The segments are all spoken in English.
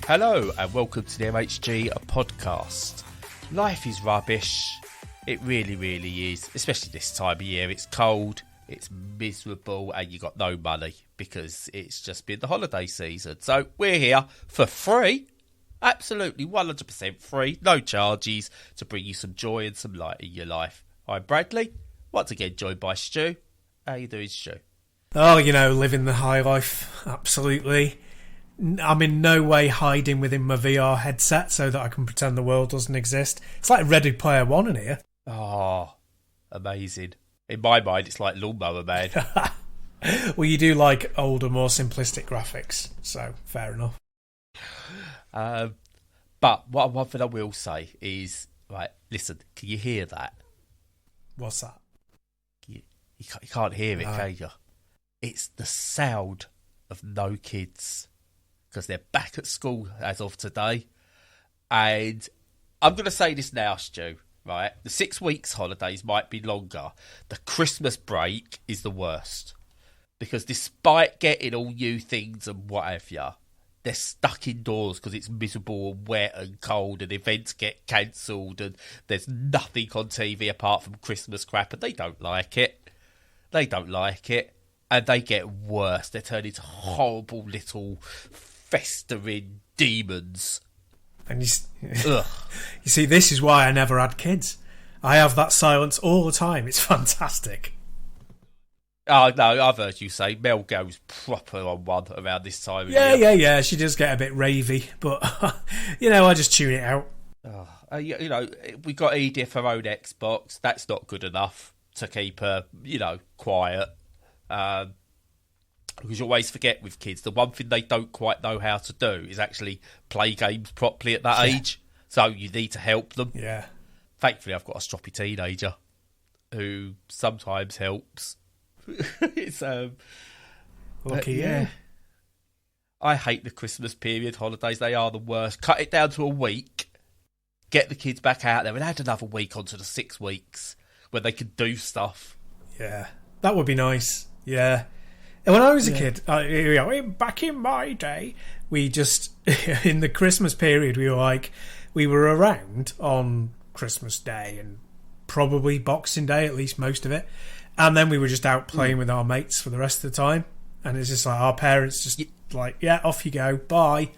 Hello and welcome to the MHG podcast. Life is rubbish. It really, really is. Especially this time of year. It's cold, it's miserable, and you got no money because it's just been the holiday season. So we're here for free. Absolutely 100% free. No charges to bring you some joy and some light in your life. I'm Bradley. Once again joined by Stu. How you doing, Stu? Oh, living the high life. Absolutely. I'm in no way hiding within my VR headset so that I can pretend the world doesn't exist. It's like Ready Player One in here. Oh, amazing. In my mind, it's like Lawnmower Man. Well, you do like older, more simplistic graphics, so fair enough. But one thing I will say is, right, listen, can you hear that? What's that? You can't hear it, can you? It's the sound of no kids. Because they're back at school as of today. And I'm going to say this now, Stu, right? The 6 weeks holidays might be longer. The Christmas break is the worst. Because despite getting all new things and whatever, they're stuck indoors because it's miserable and wet and cold and events get cancelled and there's nothing on TV apart from Christmas crap and they don't like it. They don't like it. And they get worse. They turn into horrible little festering demons. And you see, this is why I never had kids. I have that silence all the time. It's fantastic. Oh, no, I've heard you say Mel goes proper on one around this time. Yeah. She does get a bit ravey, but, I just tune it out. We got Edith her own Xbox. That's not good enough to keep her, quiet. Because you always forget with kids, the one thing they don't quite know how to do is actually play games properly at that age. So you need to help them. Yeah. Thankfully, I've got a stroppy teenager who sometimes helps. It's lucky, yeah. I hate the Christmas period holidays. They are the worst. Cut it down to a week. Get the kids back out there and add another week onto the 6 weeks when they can do stuff. Yeah, that would be nice. Yeah. And when I was a kid, back in my day, we just, in the Christmas period, we were around on Christmas Day and probably Boxing Day, at least most of it. And then we were just out playing with our mates for the rest of the time. And it's just like our parents just off you go, bye.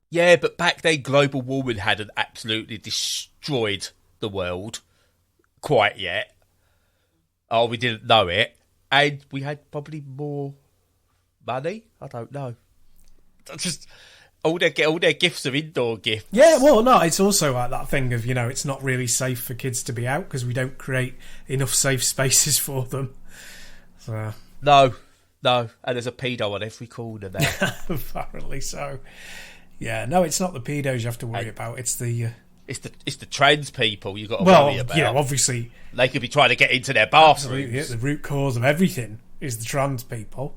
Yeah, but back then, global warming hadn't absolutely destroyed the world quite yet. Oh, we didn't know it. And we had probably more money. I don't know. Just all their gifts are indoor gifts. Yeah, well, no, it's also like that thing of it's not really safe for kids to be out because we don't create enough safe spaces for them. So no, and there's a pedo on every corner now. Apparently so. Yeah, no, it's not the pedos you have to worry about. It's the trans people you got to worry about. Obviously they could be trying to get into their bathrooms. Absolutely, the root cause of everything is the trans people.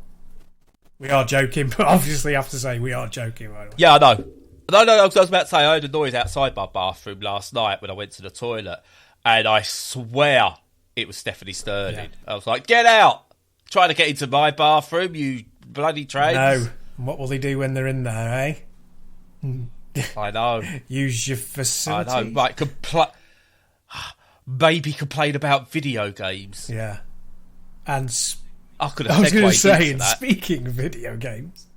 We are joking, but obviously I have to say we are joking, right? Yeah, I know. No, I was about to say I heard a noise outside my bathroom last night when I went to the toilet, and I swear it was Stephanie Sterling. Yeah. I was like, get out! Trying to get into my bathroom, you bloody trans. No. And what will they do when they're in there, eh? I know. Use your facilities. I know. Right, baby complain about video games. Yeah. And I was going to say, speaking of video games.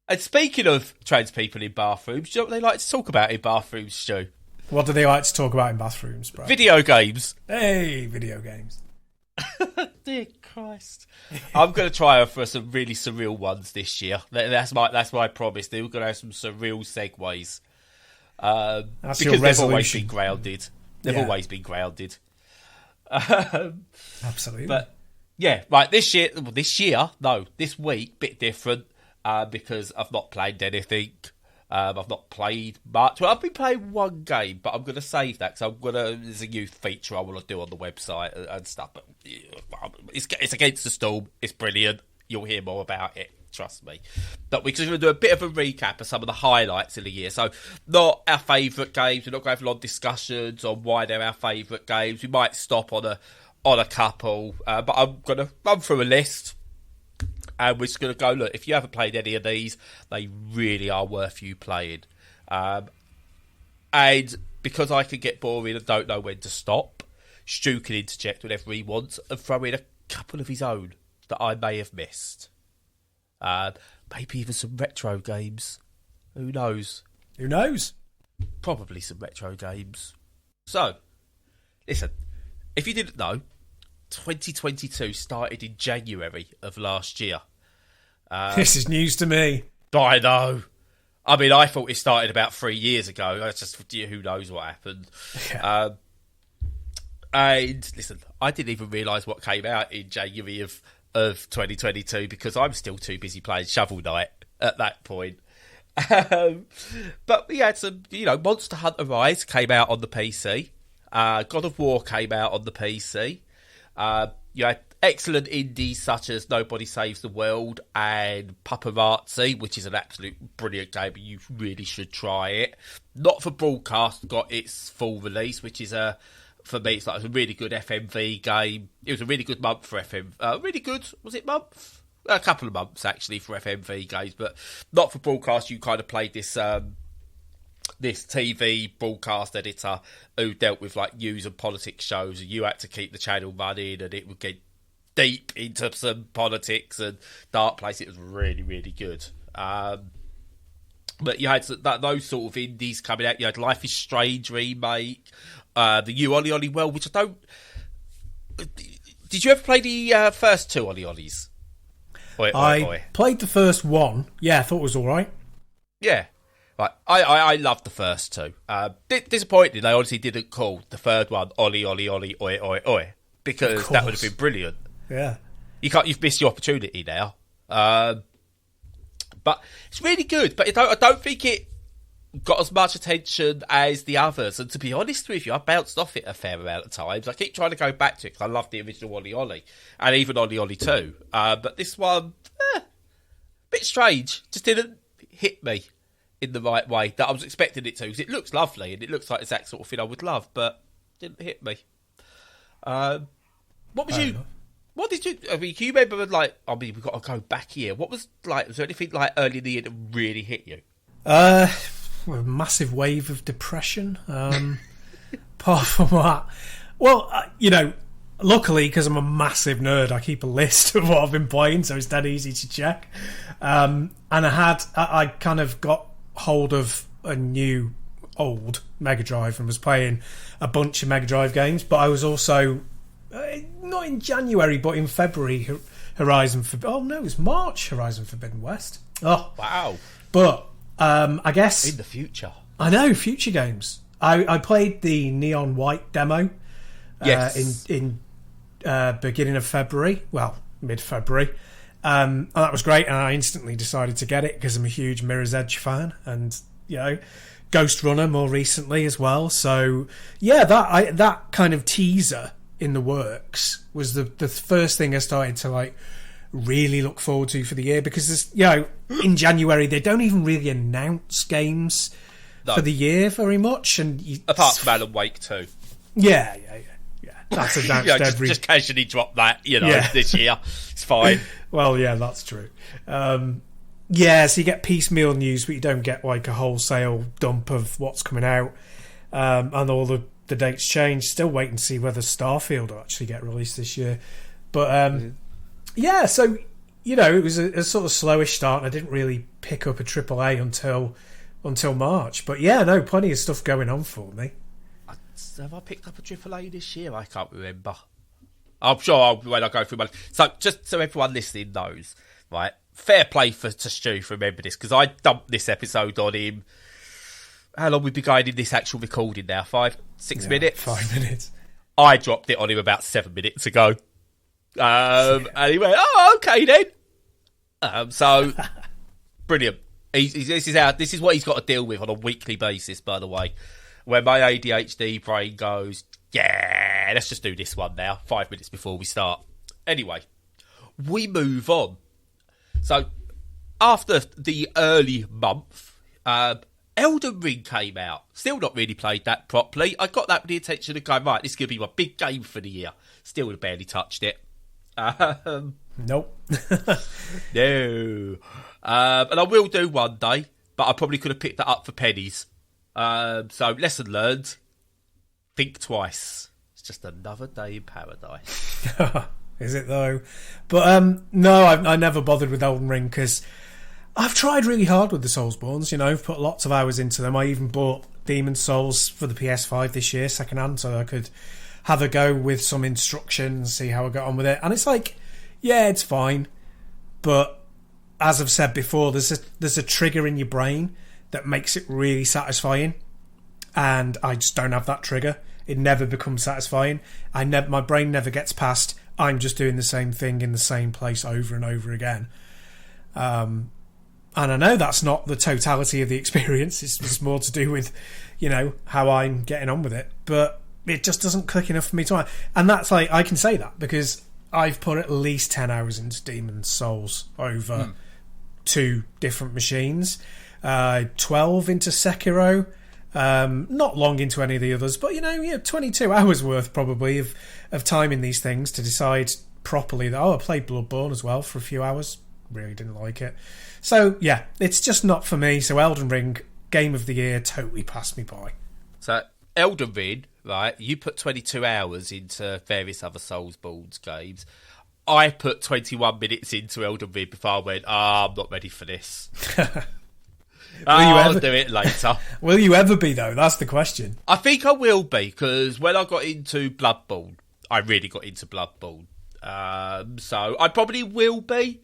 And speaking of trans people in bathrooms, do you know what they like to talk about in bathrooms, Stu? What do they like to talk about in bathrooms, bro? Video games. Hey, video games. Dear Christ. I'm going to try for some really surreal ones this year. That's my promise. We're going to have some surreal segues. That's because they've always been grounded. They've always been grounded. Absolutely. But yeah, right. This week, bit different because I've not played anything. I've not played much. Well, I've been playing one game, but I'm going to save that because there's a new feature I want to do on the website and stuff. But it's against the storm. It's brilliant. You'll hear more about it. Trust me. But we're going to do a bit of a recap of some of the highlights of the year. So, not our favourite games. We're not going to have long discussions on why they're our favourite games. We might stop on a couple. But I'm going to run through a list. And we're just going to go, look, if you haven't played any of these, they really are worth you playing. And because I can get boring and don't know when to stop, Stu can interject whenever he wants and throw in a couple of his own that I may have missed. Maybe even some retro games. Who knows? Who knows? Probably some retro games. So, listen, if you didn't know, 2022 started in January of last year. This is news to me. I know. I mean, I thought it started about 3 years ago. That's just, who knows what happened. Yeah. And listen, I didn't even realise what came out in January of 2022 because I'm still too busy playing Shovel Knight at that point. But we had some, Monster Hunter Rise came out on the PC. God of War came out on the PC. You had excellent indies such as Nobody Saves the World and Paparazzi, which is an absolute brilliant game. You really should try it. Not for broadcast, got its full release, which is for me, it's like a really good FMV game. It was a really good month for really good, was it month? A couple of months actually for FMV games, but not for broadcast. You kind of played this this TV broadcast editor who dealt with like news and politics shows, and you had to keep the channel running, and it would get deep into some politics and dark place. It was really, really good. But you had those sort of indies coming out. You had Life is Strange remake, the new Ollie Ollie World, which I don't. Did you ever play the first two Ollie Ollies? I played the first one. Yeah, I thought it was all right. Yeah. Right. I loved the first two. Disappointed they honestly didn't call the third one Ollie Ollie Ollie Oi Oi Oi, because that would have been brilliant. Yeah. You've missed your opportunity now. But it's really good. But I don't think it got as much attention as the others. And to be honest with you, I bounced off it a fair amount of times. I keep trying to go back to it because I love the original Ollie Ollie and even Ollie Ollie 2. But this one, a bit strange. Just didn't hit me in the right way that I was expecting it to. Because it looks lovely and it looks like the exact sort of thing I would love, but didn't hit me. What did you? I mean, can you remember? We've got to go back here. What was like? Was there anything like early in the year that really hit you? A massive wave of depression. Apart from that, well, luckily because I'm a massive nerd, I keep a list of what I've been playing, so it's dead easy to check. And I kind of got hold of a new old Mega Drive and was playing a bunch of Mega Drive games, but I was also not in January, but in February, Horizon Forbidden... Oh, no, it was March, Horizon Forbidden West. Oh, wow. But, I guess... In the future. I know, future games. I played the Neon White demo in beginning of February. Well, mid-February. And that was great, and I instantly decided to get it because I'm a huge Mirror's Edge fan, and, Ghost Runner more recently as well. So, yeah, that kind of teaser in the works was the first thing I started to really look forward to for the year, because there's, in January they don't even really announce games for the year very much, and apart from Alan Wake 2. Yeah. That's announced just casually drop that, this year. It's fine. Well, yeah, that's true. So you get piecemeal news, but you don't get a wholesale dump of what's coming out, and all the dates change. Still waiting to see whether Starfield will actually get released this year. But so it was a sort of slowish start, and I didn't really pick up a AAA until March. But plenty of stuff going on for me. Have I picked up a AAA this year? I can't remember. I'm sure when I go through my... So just so everyone listening knows, right? Fair play to Stu for remembering this, because I dumped this episode on him. How long we've been going in this actual recording now? 5-6 minutes? 5 minutes. I dropped it on him about 7 minutes ago. And he went, oh, okay then. So, brilliant. This is what he's got to deal with on a weekly basis, by the way. Where my ADHD brain goes, yeah, let's just do this one now, 5 minutes before we start. Anyway, we move on. So, after the early month, Elden Ring came out. Still not really played that properly. I got that with the intention of going, right, this is going to be my big game for the year. Still barely touched it. Nope. No. And I will do one day. but I probably could have picked that up for pennies. So lesson learned: think twice. It's just another day in paradise. Is it though? But no, I never bothered with Elden Ring because I've tried really hard with the Soulsborns. I've put lots of hours into them. I even bought Demon's Souls for the PS5 this year, secondhand, so I could have a go with some instructions, see how I got on with it. And it's like, yeah, it's fine, but as I've said before, there's a trigger in your brain that makes it really satisfying, and I just don't have that trigger. It never becomes satisfying. My brain never gets past, I'm just doing the same thing in the same place over and over again. And I know that's not the totality of the experience. It's more to do with, how I'm getting on with it. But it just doesn't click enough for me to... And that's like, I can say that because I've put at least 10 hours into Demon's Souls over 2 different machines. 12 into Sekiro. Not long into any of the others, but 22 hours worth probably of time in these things to decide properly that, I played Bloodborne as well for a few hours. Really didn't like it. So, yeah, it's just not for me. So Elden Ring, Game of the Year, totally passed me by. So, Elden Ring, right, you put 22 hours into various other Soulsborne games. I put 21 minutes into Elden Ring before I went, I'm not ready for this. I'll do it later. Will you ever be, though? That's the question. I think I will be, because when I got into Bloodborne, I really got into Bloodborne. So I probably will be.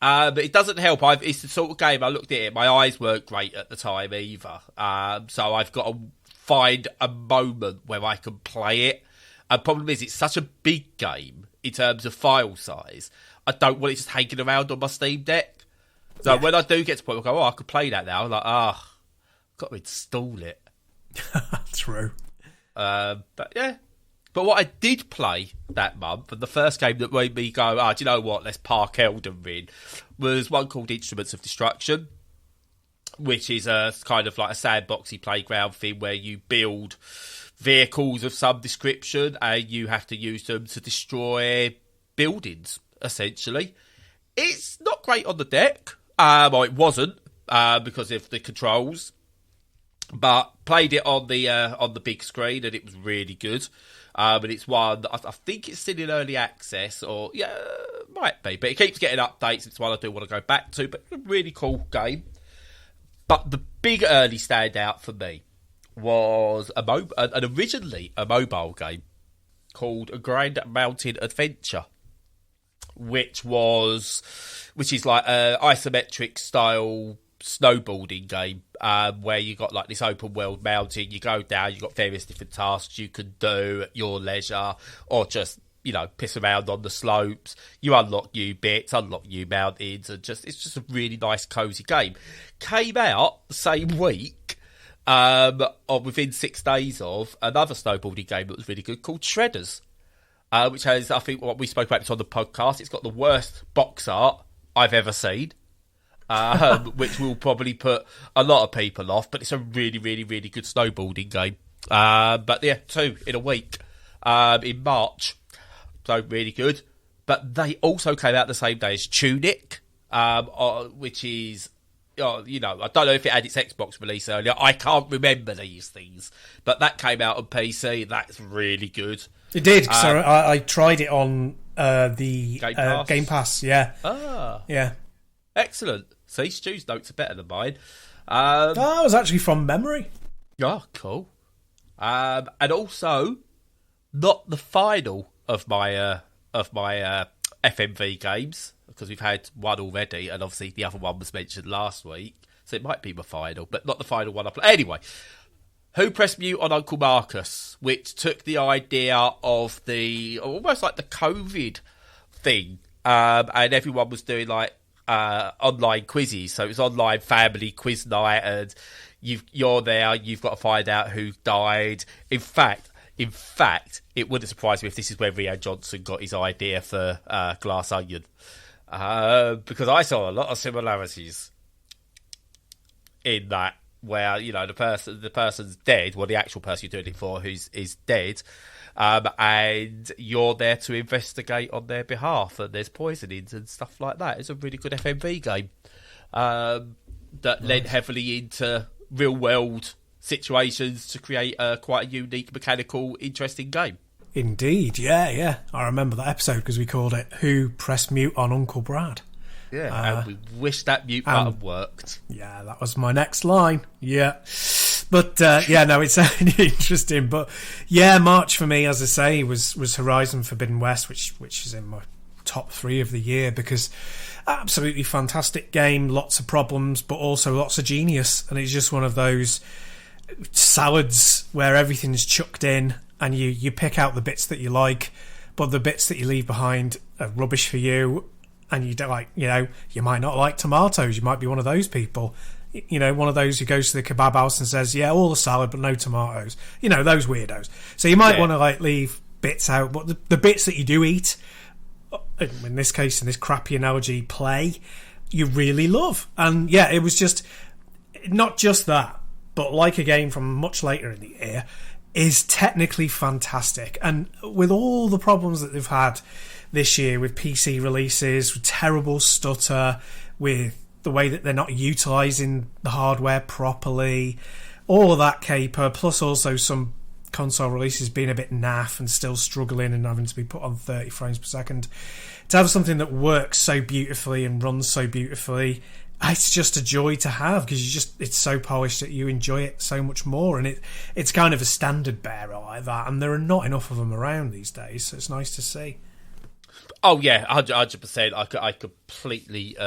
But it doesn't help. It's the sort of game, I looked at it, my eyes weren't great at the time either. So I've got to find a moment where I can play it. And the problem is, it's such a big game in terms of file size. I don't want it just hanging around on my Steam Deck. So when I do get to the point where I go, I could play that now, I'm like, I've got to install it. True. But yeah. But what I did play that month, and the first game that made me go, do you know what, let's park Elden Ring, was one called Instruments of Destruction, which is a kind of like a sandboxy playground thing where you build vehicles of some description and you have to use them to destroy buildings, essentially. It's not great on the deck. Well, it wasn't because of the controls, but played it on the big screen and it was really good. And it's one that I think it's still in early access, or might be, but it keeps getting updates. It's one I do want to go back to, but a really cool game. But the big early standout for me was originally a mobile game called A Grand Mountain Adventure, which is like an isometric style snowboarding game where you got like this open world mountain. You go down, you got various different tasks you can do at your leisure, or just piss around on the slopes. You unlock new bits, unlock new mountains, and it's just a really nice cozy game. Came out the same week or within 6 days of another snowboarding game that was really good called Shredders, which has, I think, what we spoke about this on the podcast, it's got the worst box art I've ever seen. Which will probably put a lot of people off, but it's a really, really, really good snowboarding game. But yeah, 2 in a week in March, so really good. But they also came out the same day as Tunic, which is, I don't know if it had its Xbox release earlier. I can't remember these things, but that came out on PC. That's really good. It did. So I tried it on the Game Pass. Yeah. Yeah. Excellent. See, Stu's notes are better than mine. That was actually from memory. Oh, cool. And also, not the final of my FMV games, because we've had one already, and obviously the other one was mentioned last week, so it might be my final, but not the final one I played. Anyway, Who Pressed Mute on Uncle Marcus, which took the idea of almost like the COVID thing, and everyone was doing like online quizzes. So it was online family quiz night, and you're there, you've got to find out who died. In fact, it wouldn't surprise me if this is where Rian Johnson got his idea for Glass Onion, because I saw a lot of similarities in that, where the person's dead, well, the actual person you're doing it for is dead, and you're there to investigate on their behalf, and there's poisonings and stuff like that. It's a really good FMV game. that led heavily into real world situations to create quite a unique, mechanical, interesting game. Indeed, yeah. I remember that episode because we called it "Who Pressed Mute on Uncle Brad." Yeah, and we wish that mute button worked. Yeah, that was my next line. Yeah. But, it's interesting. But, yeah, March for me, as I say, was Horizon Forbidden West, which is in my top 3 of the year because absolutely fantastic game, lots of problems, but also lots of genius. And it's just one of those salads where everything's chucked in and you pick out the bits that you like, but the bits that you leave behind are rubbish for you. And you don't you might not like tomatoes. You might be one of those people, one of those who goes to the kebab house and says, yeah, all the salad, but no tomatoes. Those weirdos. So you might want to leave bits out, but the bits that you do eat, in this case, in this crappy analogy, play, you really love. And yeah, it was just not just that, but like a game from much later in the year, is technically fantastic. And with all the problems that they've had this year with PC releases, with terrible stutter, with the way that they're not utilising the hardware properly, all of that caper, plus also some console releases being a bit naff and still struggling and having to be put on 30 frames per second, to have something that works so beautifully and runs so beautifully, it's just a joy to have because it's so polished that you enjoy it so much more. And it's kind of a standard bearer like that, and there are not enough of them around these days, so it's nice to see. Oh yeah, 100%. I completely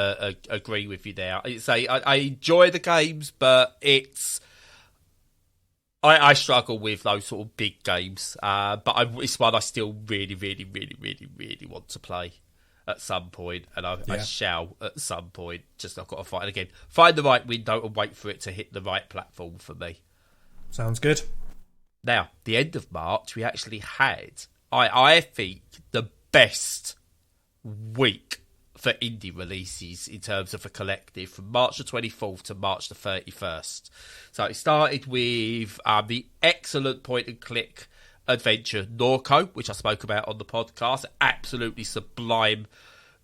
agree with you there. I enjoy the games, but I struggle with those sort of big games. But it's one I still really, really, really, really, really want to play at some point, and I shall at some point. Just I've got to find the right window and wait for it to hit the right platform for me. Sounds good. Now, the end of March, we actually had, I think, the best week for indie releases in terms of a collective from March the 24th to March the 31st. So it started with the excellent point-and-click adventure Norco, which I spoke about on the podcast. Absolutely sublime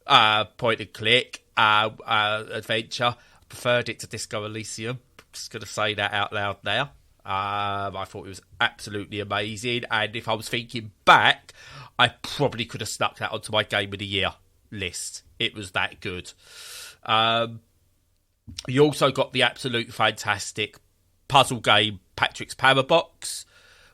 point-and-click adventure. I preferred it to Disco Elysium. Just going to say that out loud now. I thought it was absolutely amazing, and if I was thinking back, I probably could have snuck that onto my Game of the Year list. It was that good. You also got the absolute fantastic puzzle game Patrick's Parabox,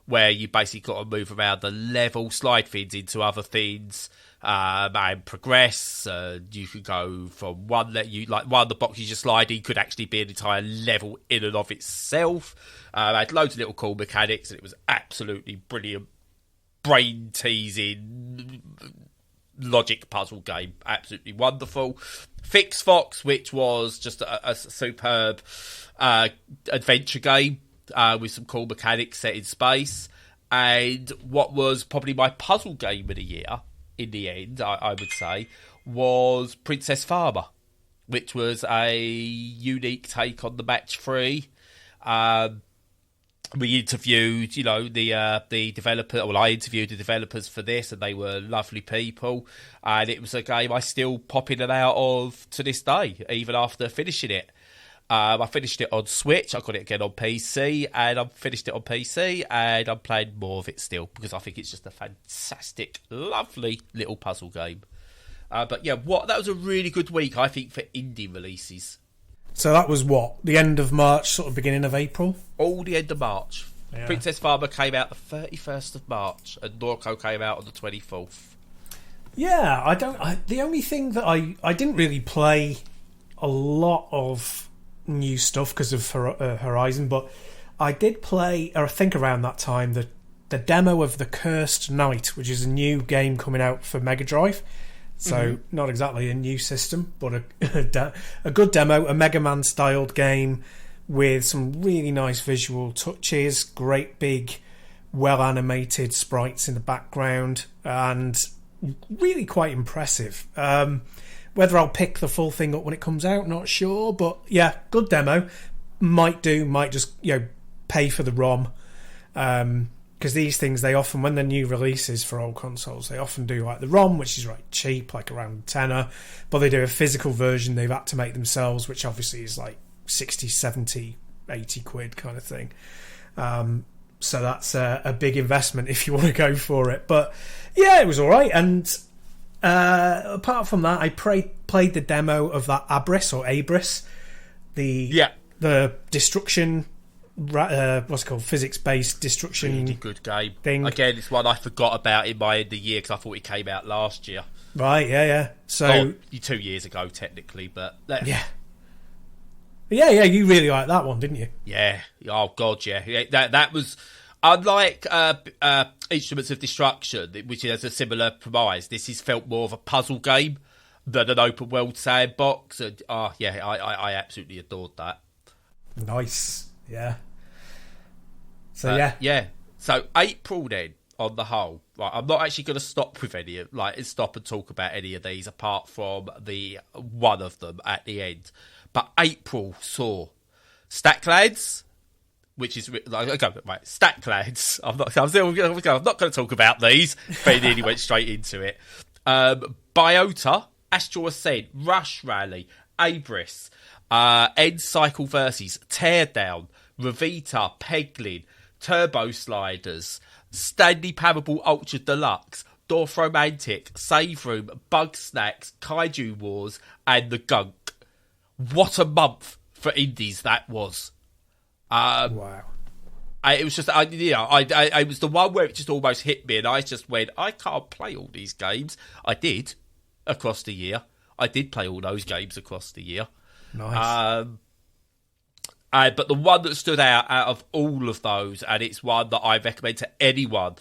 where you basically got to move around the level, slide things into other things, and progress. You could go from one that one of the boxes you slide in could actually be an entire level in and of itself. Had loads of little cool mechanics, and it was absolutely brilliant, brain-teasing logic puzzle game. Absolutely wonderful. Fix Fox, which was just a superb adventure game with some cool mechanics set in space. And what was probably my puzzle game of the year, in the end, I would say, was Princess Farmer, which was a unique take on the match 3. We interviewed, the developer. Well, I interviewed the developers for this, and they were lovely people. And it was a game I still pop in and out of to this day, even after finishing it. I finished it on Switch. I got it again on PC, and I've finished it on PC, and I'm playing more of it still because I think it's just a fantastic, lovely little puzzle game. But yeah, that was a really good week, I think, for indie releases. So that was what? The end of March, sort of beginning of April? All the end of March. Yeah. Princess Farmer came out the 31st of March, and Norco came out on the 24th. Yeah, the only thing that I didn't really play a lot of new stuff because of Horizon, but I did play, or I think around that time, the demo of The Cursed Knight, which is a new game coming out for Mega Drive. So not exactly a new system, but a good demo, a Mega Man styled game with some really nice visual touches, great big well animated sprites in the background, and really quite impressive. Whether I'll pick the full thing up when it comes out, not sure, but yeah, good demo. Might just pay for the ROM. Because these things, they often, when they're new releases for old consoles, they often do like the ROM, which is right cheap, like around tenner, but they do a physical version they've had to make themselves, which obviously is like 60, 70, 80 quid kind of thing. So that's a big investment if you want to go for it. But yeah, it was all right. And apart from that, I played the demo of that Abris, the destruction, what's it called, physics-based destruction. Really good game. Thing. Again, it's one I forgot about in my end of the year because I thought it came out last year. Right, yeah. So 2 years ago, technically, but yeah. Yeah, you really liked that one, didn't you? Yeah. Oh, God, yeah. That was... Unlike Instruments of Destruction, which has a similar premise, this is felt more of a puzzle game than an open-world sandbox. And, I absolutely adored that. Nice. Yeah. So, yeah. Yeah. So, April, then, on the whole. Right, I'm not actually going to stop and talk about any of these apart from the one of them at the end. But April saw Stacklands, which is Stacklands. I'm not going to talk about these, but he nearly went straight into it. Biota, Astral Ascent, Rush Rally, Abris, End Cycle Versus, Teardown, Revita, Peglin, Turbo Sliders, Stanley Parable Ultra Deluxe, Dorf Romantic, Save Room, Bug Snacks, Kaiju Wars, and The Gunk. What a month for indies that was. Wow. It was just, I was the one where it just almost hit me and I just went, I can't play all these games. I did across the year. I did play all those games across the year. Nice. But the one that stood out of all of those, and it's one that I recommend to anyone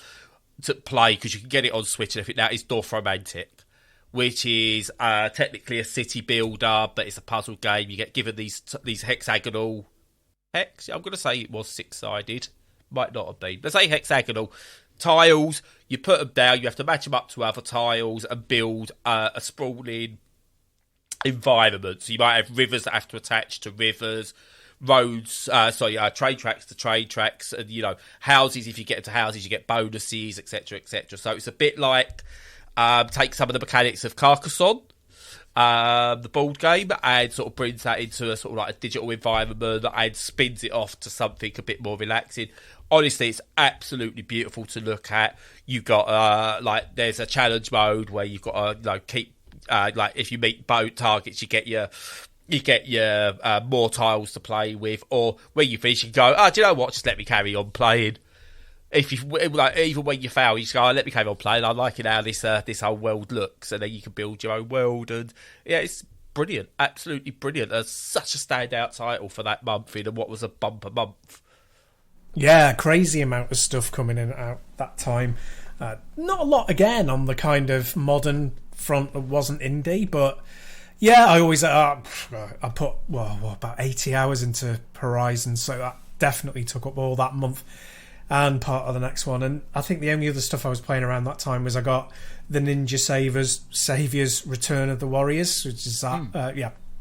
to play because you can get it on Switch and everything now, is Dorf Romantic, which is technically a city builder, but it's a puzzle game. You get given these hexagonal... I'm going to say it was 6-sided. Might not have been. Let's say hexagonal tiles. You put them down. You have to match them up to other tiles and build a sprawling environment. So you might have rivers that have to attach to rivers, roads, train tracks to train tracks, and, houses. If you get into houses, you get bonuses, etc., etc. So it's a bit like take some of the mechanics of Carcassonne, the board game, and sort of brings that into a sort of like a digital environment and spins it off to something a bit more relaxing. Honestly, it's absolutely beautiful to look at. You've got there's a challenge mode where you've got to keep if you meet boat targets, you get your more tiles to play with, or when you finish, you go, do you know what? Just let me carry on playing. If you even when you fail, you just go, let me carry on playing. I like it how this whole world looks, and then you can build your own world. And yeah, it's brilliant, absolutely brilliant. It's such a standout title for that month in what was a bumper month. Yeah, crazy amount of stuff coming in and out that time. Not a lot again on the kind of modern front that wasn't indie, but yeah, I always I put about 80 hours into Horizon, so that definitely took up all that month and part of the next one. And I think the only other stuff I was playing around that time was I got the Ninja Saviors Return of the Warriors, which is that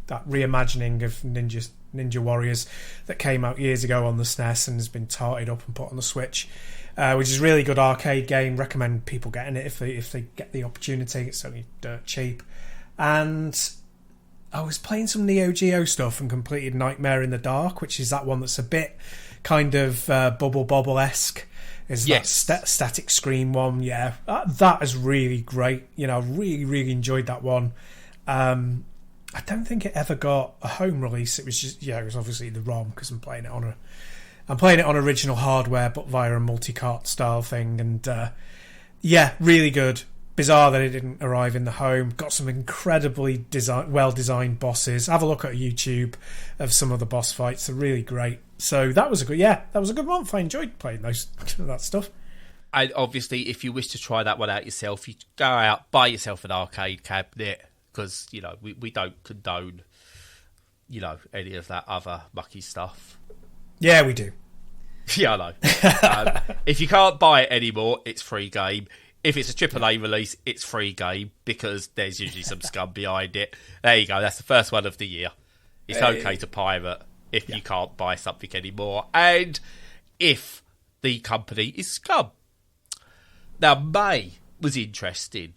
that reimagining of Ninja Warriors that came out years ago on the SNES and has been tarted up and put on the Switch, which is a really good arcade game. Recommend people getting it if they get the opportunity. It's only dirt cheap. And I was playing some Neo Geo stuff and completed Nightmare in the Dark, which is that one that's a bit kind of Bubble Bobble-esque. Is yes. That static screen one. Yeah, that is really great. Really, really enjoyed that one. I don't think it ever got a home release. It was just, it was obviously the ROM because I'm playing it on original hardware, but via a multi-cart style thing. And really good. Bizarre that it didn't arrive in the home. Got some incredibly well-designed bosses. Have a look at YouTube of some of the boss fights. They're really great. So that was a good month. I enjoyed playing that stuff. And obviously, if you wish to try that one out yourself, you go out, buy yourself an arcade cabinet, because we don't condone any of that other mucky stuff. Yeah, we do. Yeah, I know. If you can't buy it anymore, it's free game. If it's a AAA release, it's free game because there's usually some scum behind it. There you go. That's the first one of the year. It's okay to pirate if you can't buy something anymore, and if the company is scum. Now, May was interesting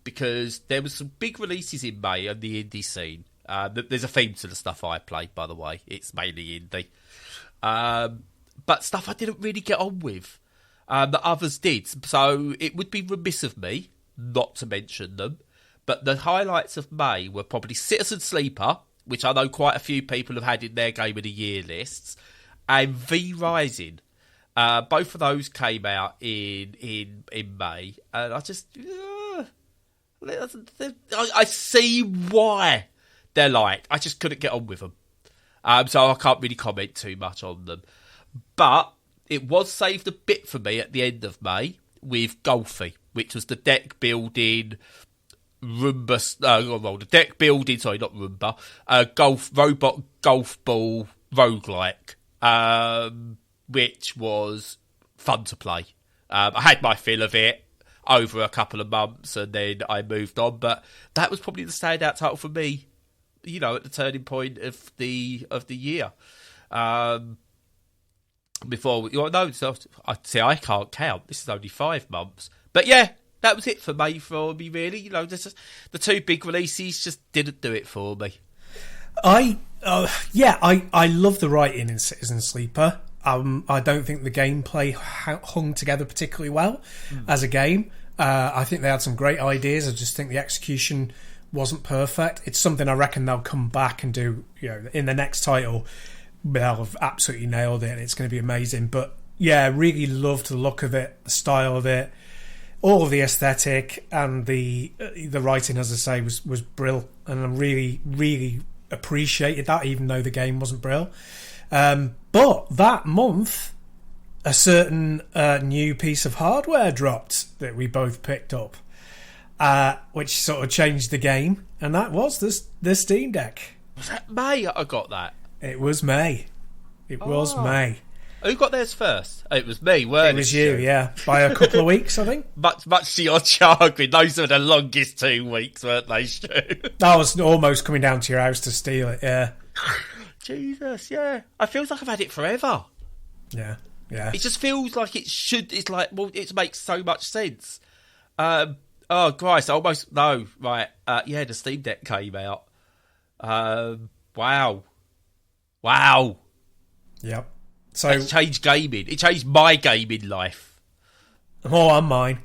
because there was some big releases in May on the indie scene. There's a theme to the stuff I play, by the way. It's mainly indie. But stuff I didn't really get on with that others did. So it would be remiss of me not to mention them. But the highlights of May were probably Citizen Sleeper, which I know quite a few people have had in their Game of the Year lists, and V Rising. Both of those came out in May, and I just... I see why they're like. I just couldn't get on with them. So I can't really comment too much on them. But it was saved a bit for me at the end of May with Golfy, which was the deck building... the deck building, sorry, not Roomba, robot golf ball roguelike, which was fun to play. I had my fill of it over a couple of months and then I moved on, but that was probably the standout title for me, you know, at the turning point of the year. Before, no, I can't count. This is only 5 months. But yeah, that was it for May for me, really. You know, just the 2 big releases just didn't do it for me. I love the writing in Citizen Sleeper. I don't think the gameplay hung together particularly well as a game. I think they had some great ideas. I just think the execution wasn't perfect. It's something I reckon they'll come back and do, you know, in the next title. They'll have absolutely nailed it and it's going to be amazing. But yeah, really loved the look of it, the style of it. All of the aesthetic and the writing, as I say, was brill, and I really, really appreciated that, even though the game wasn't brill. But that month, a certain new piece of hardware dropped that we both picked up, which sort of changed the game, and that was the Steam Deck. Was that May I got that? It was May. It was May. Who got theirs first? It was me, weren't it? It was you, yeah. By a couple of weeks, I think. Much to your chagrin. Those were the longest 2 weeks, weren't they, Stu? I was almost coming down to your house to steal it, yeah. Jesus, yeah. It feels like I've had it forever. Yeah, yeah. It just feels like it should... It's like, well, it makes so much sense. Oh, Christ, I almost... No, right. Yeah, the Steam Deck came out. Wow. Yep. So it changed gaming. It changed my gaming life. Oh, and mine.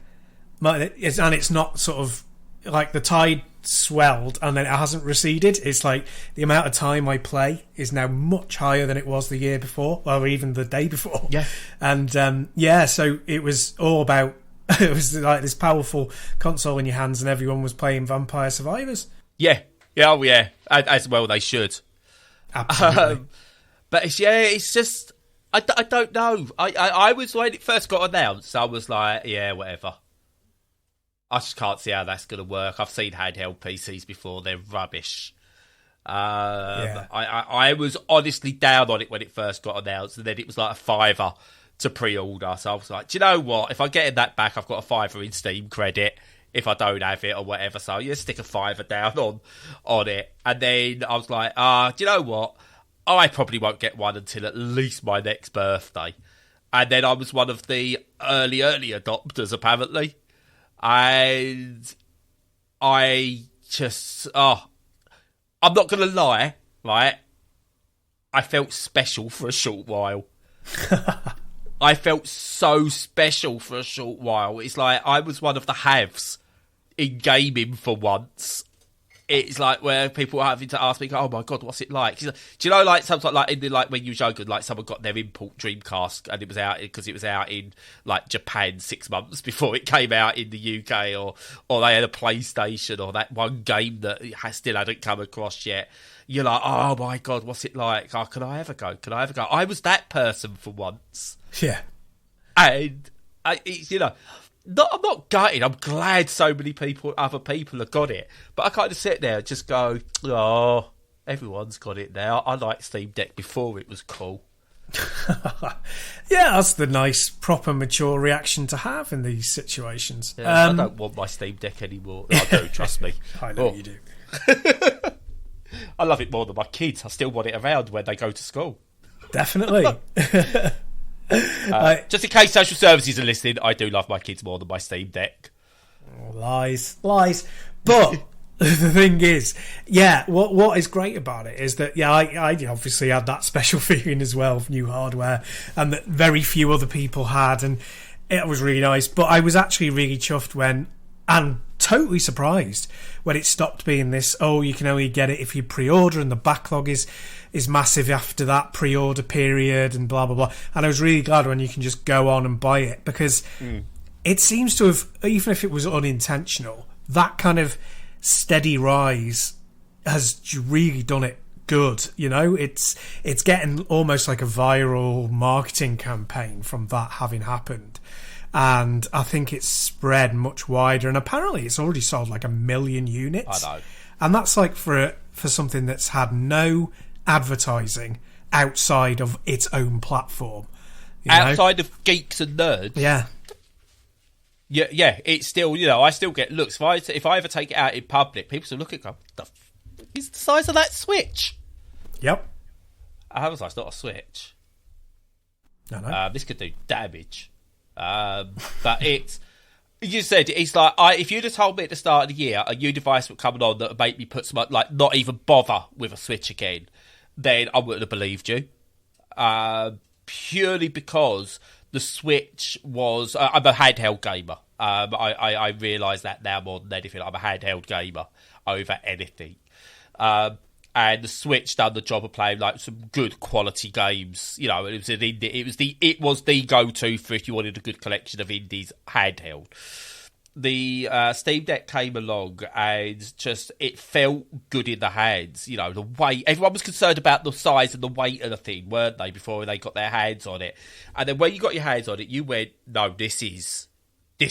And it's not sort of like the tide swelled and then it hasn't receded. It's like the amount of time I play is now much higher than it was the year before, or even the day before. Yeah. And so it was all about. It was like this powerful console in your hands, and everyone was playing Vampire Survivors. Yeah. Oh, yeah. As well, they should. Absolutely. But it's just. I don't know. I was, when it first got announced, I was like, yeah, whatever. I just can't see how that's going to work. I've seen handheld PCs before. They're rubbish. I was honestly down on it when it first got announced, and then it was like a $5 to pre-order. So I was like, do you know what? If I get that back, I've got a $5 in Steam credit if I don't have it or whatever. So you stick a $5 down on it. And then I was like, do you know what? I probably won't get one until at least my next birthday. And then I was one of the early adopters, apparently. And I just... I'm not going to lie, right? I felt special for a short while. I felt so special for a short while. It's like I was one of the haves in gaming for once. It's like where people are having to ask me, "Oh my god, what's it like?" Do you know, like sometimes, like in the, like when you was younger, like someone got their import Dreamcast and it was out because it was out in like Japan 6 months before it came out in the UK, or they had a PlayStation or that one game that still hadn't come across yet. You're like, "Oh my god, what's it like? Oh, can I ever go? Can I ever go?" I was that person for once. Yeah, and it's, you know. I'm not gutted. I'm glad so many other people have got it. But I kind of sit there and just go, oh, everyone's got it now. I liked Steam Deck before it was cool. Yeah, that's the nice, proper, mature reaction to have in these situations. Yeah, I don't want my Steam Deck anymore. I do, trust me. I know you do. I love it more than my kids. I still want it around when they go to school. Definitely. Just in case social services are listening, I do love my kids more than my Steam Deck. Lies. But the thing is, what is great about it is that, I obviously had that special feeling as well of new hardware, and that very few other people had, and it was really nice. But I was actually really chuffed and totally surprised when it stopped being this, you can only get it if you pre-order, and the backlog is massive after that pre-order period, and blah, blah, blah. And I was really glad when you can just go on and buy it, because it seems to have, even if it was unintentional, that kind of steady rise has really done it good. It's getting almost like a viral marketing campaign from that having happened, and I think it's spread much wider, and apparently it's already sold like 1 million units. I know. And that's like for something that's had no advertising outside of its own platform, outside of geeks and nerds. Yeah, it's still, I still get looks. If I ever take it out in public, people still look at it and go, the is the size of that Switch? Yep. I was like, it's not a Switch. No. This could do damage. But it's, you said, it's like, if you'd have told me at the start of the year a new device would come on that would make me put some, like, not even bother with a Switch again, then I wouldn't have believed you. Purely because the Switch was... I'm a handheld gamer. I realise that now more than anything. I'm a handheld gamer over anything. And the Switch done the job of playing like some good quality games. It was an indie. It was the go-to for if you wanted a good collection of indies handheld. The Steam Deck came along and just it felt good in the hands. The weight. Everyone was concerned about the size and the weight of the thing, weren't they, before they got their hands on it? And then when you got your hands on it, you went, "No, this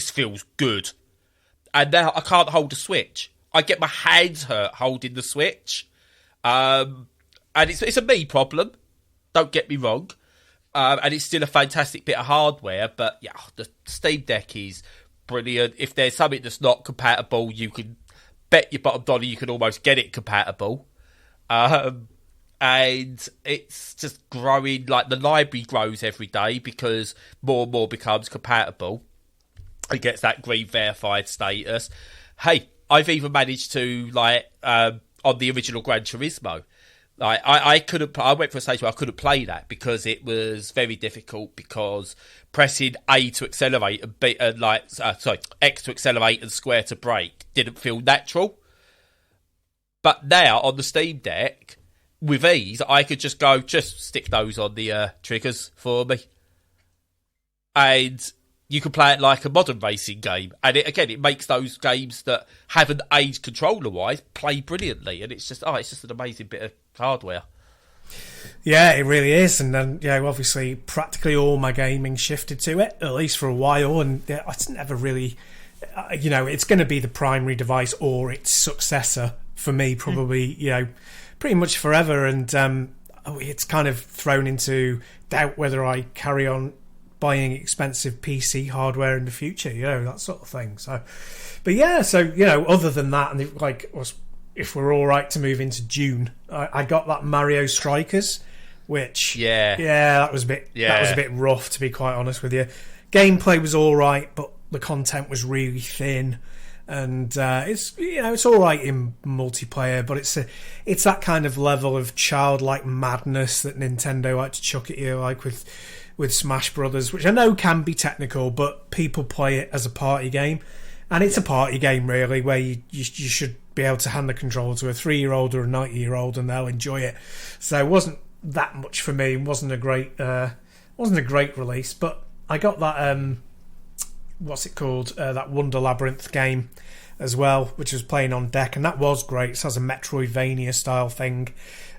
feels good." And now I can't hold a Switch. I get my hands hurt holding the Switch, and it's a me problem. Don't get me wrong, and it's still a fantastic bit of hardware. But yeah, the Steam Deck is brilliant. If there's something that's not compatible, you can bet your bottom dollar you can almost get it compatible. And it's just growing, like the library grows every day because more and more becomes compatible. It gets that green verified status. Hey, I've even managed to, on the original Gran Turismo, I couldn't. I went for a stage where I couldn't play that because it was very difficult, because pressing A to accelerate and X to accelerate and square to brake didn't feel natural. But now on the Steam Deck, with ease, I could just stick those on the triggers for me, and you can play it like a modern racing game. And it makes those games that haven't aged controller-wise play brilliantly. And it's just an amazing bit of hardware. Yeah, it really is. And then, obviously, practically all my gaming shifted to it, at least for a while. And it's never really, it's going to be the primary device or its successor for me, probably, pretty much forever. And it's kind of thrown into doubt whether I carry on buying expensive PC hardware in the future, that sort of thing. So, but other than that, and if we're all right to move into June, I got that Mario Strikers, which that was a bit rough, to be quite honest with you. Gameplay was all right, but the content was really thin, and it's all right in multiplayer, but it's that kind of level of childlike madness that Nintendo like to chuck at you, like with Smash Brothers, which I know can be technical, but people play it as a party game, and it's a party game really, where you should be able to hand the controller to a 3-year-old or a 90-year-old and they'll enjoy it. So it wasn't that much for me. It wasn't a great release, but I got that what's it called, that Wonder Labyrinth game as well, which was playing on deck, and that was great. It has a Metroidvania style thing.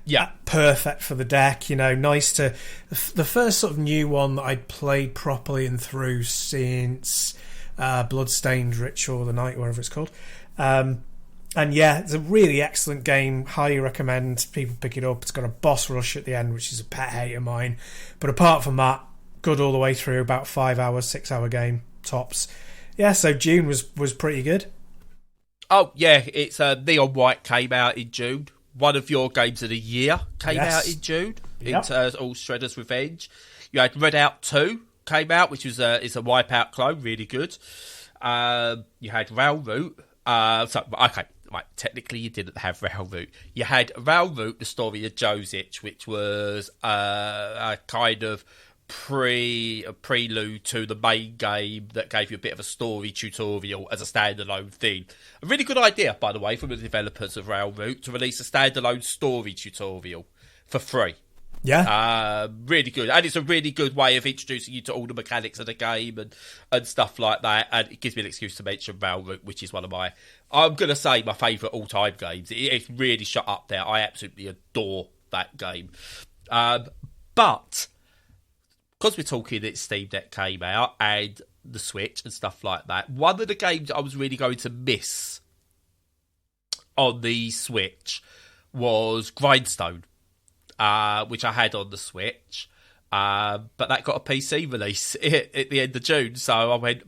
Yeah, perfect for the deck. Nice to the first sort of new one that I'd played properly and through since Bloodstained Ritual of the Night, whatever it's called. And yeah, it's a really excellent game. Highly recommend people pick it up. It's got a boss rush at the end, which is a pet hate of mine. But apart from that, good all the way through. About 5 hours, 6 hour game tops. Yeah, so June was pretty good. Oh yeah, it's Neon White came out in June. One of your games of the year came out in June. Yep. It's all Shredder's Revenge. You had Redout 2 came out, which was is a Wipeout clone, really good. You had Railroute. Right, technically you didn't have Rail Route. You had Rail Route, the story of Josich, which was a kind of prelude to the main game that gave you a bit of a story tutorial as a standalone thing. A really good idea, by the way, from the developers of Rail Route to release a standalone story tutorial for free. Yeah. Really good. And it's a really good way of introducing you to all the mechanics of the game and stuff like that. And it gives me an excuse to mention Rail Route, which is one of my, I'm going to say, my favourite all-time games. It's really shut up there. I absolutely adore that game. But because we're talking that Steam Deck came out and the Switch and stuff like that, one of the games I was really going to miss on the Switch was Grindstone, which I had on the Switch, but that got a PC release at the end of June, so I went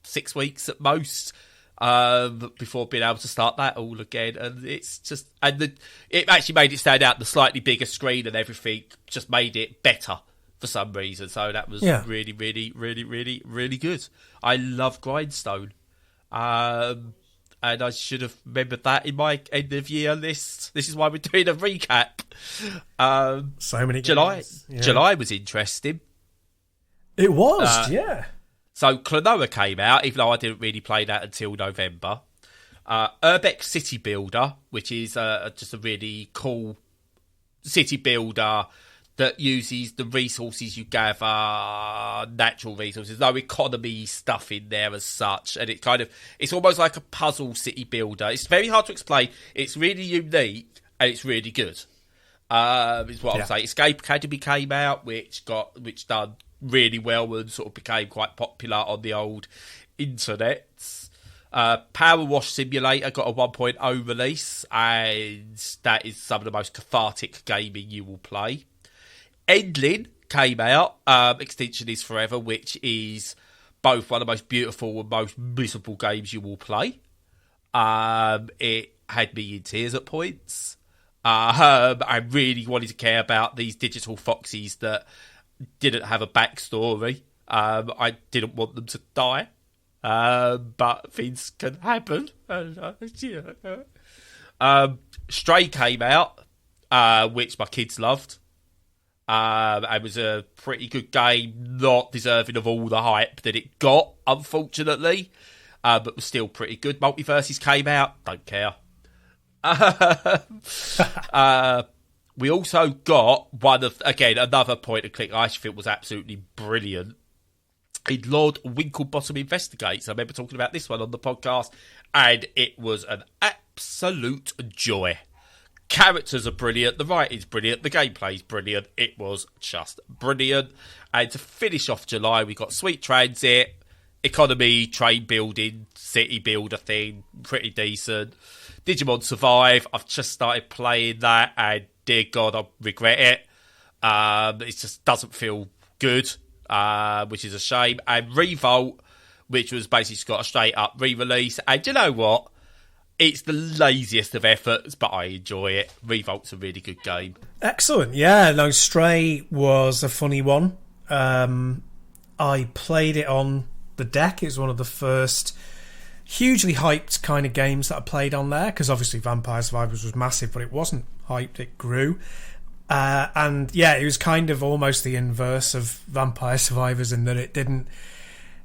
6 weeks at most before being able to start that all again. And it's just, it actually made it stand out. The slightly bigger screen and everything just made it better for some reason. So that was really, really, really, really, really good. I love Grindstone. And I should have remembered that in my end of year list. This is why we're doing a recap. So many games. July was interesting. It was, yeah. So Klonoa came out, even though I didn't really play that until November. Urbex City Builder, which is just a really cool city builder that uses the resources you gather, natural resources, no economy stuff in there as such, and it's almost like a puzzle city builder. It's very hard to explain. It's really unique and it's really good. Is what I'm saying. Escape Academy came out, which done really well and sort of became quite popular on the old internet. Power Wash Simulator got a 1.0 release, and that is some of the most cathartic gaming you will play. Endlin came out, Extinction is Forever, which is both one of the most beautiful and most miserable games you will play. It had me in tears at points. I really wanted to care about these digital foxes that didn't have a backstory. I didn't want them to die, but things can happen. Stray came out, which my kids loved. It was a pretty good game, not deserving of all the hype that it got, unfortunately, but was still pretty good. Multiverses came out, don't care. We also got another point and click I actually think was absolutely brilliant. In Lord Winklebottom Investigates. I remember talking about this one on the podcast, and it was an absolute joy. Characters are brilliant, the writing's brilliant, the gameplay's brilliant. It was just brilliant. And to finish off July, we got Sweet Transit, economy, train building, city builder thing, pretty decent. Digimon Survive, I've just started playing that, and dear God, I regret it. It just doesn't feel good, which is a shame. And Revolt, which was basically just got a straight up re-release. And you know what? It's the laziest of efforts, but I enjoy it. Revolt's a really good game. Excellent. Yeah, no, Stray was a funny one. I played it on the deck. It was one of the first hugely hyped kind of games that I played on there, because obviously Vampire Survivors was massive, but it wasn't hyped, it grew. And yeah, it was kind of almost the inverse of Vampire Survivors in that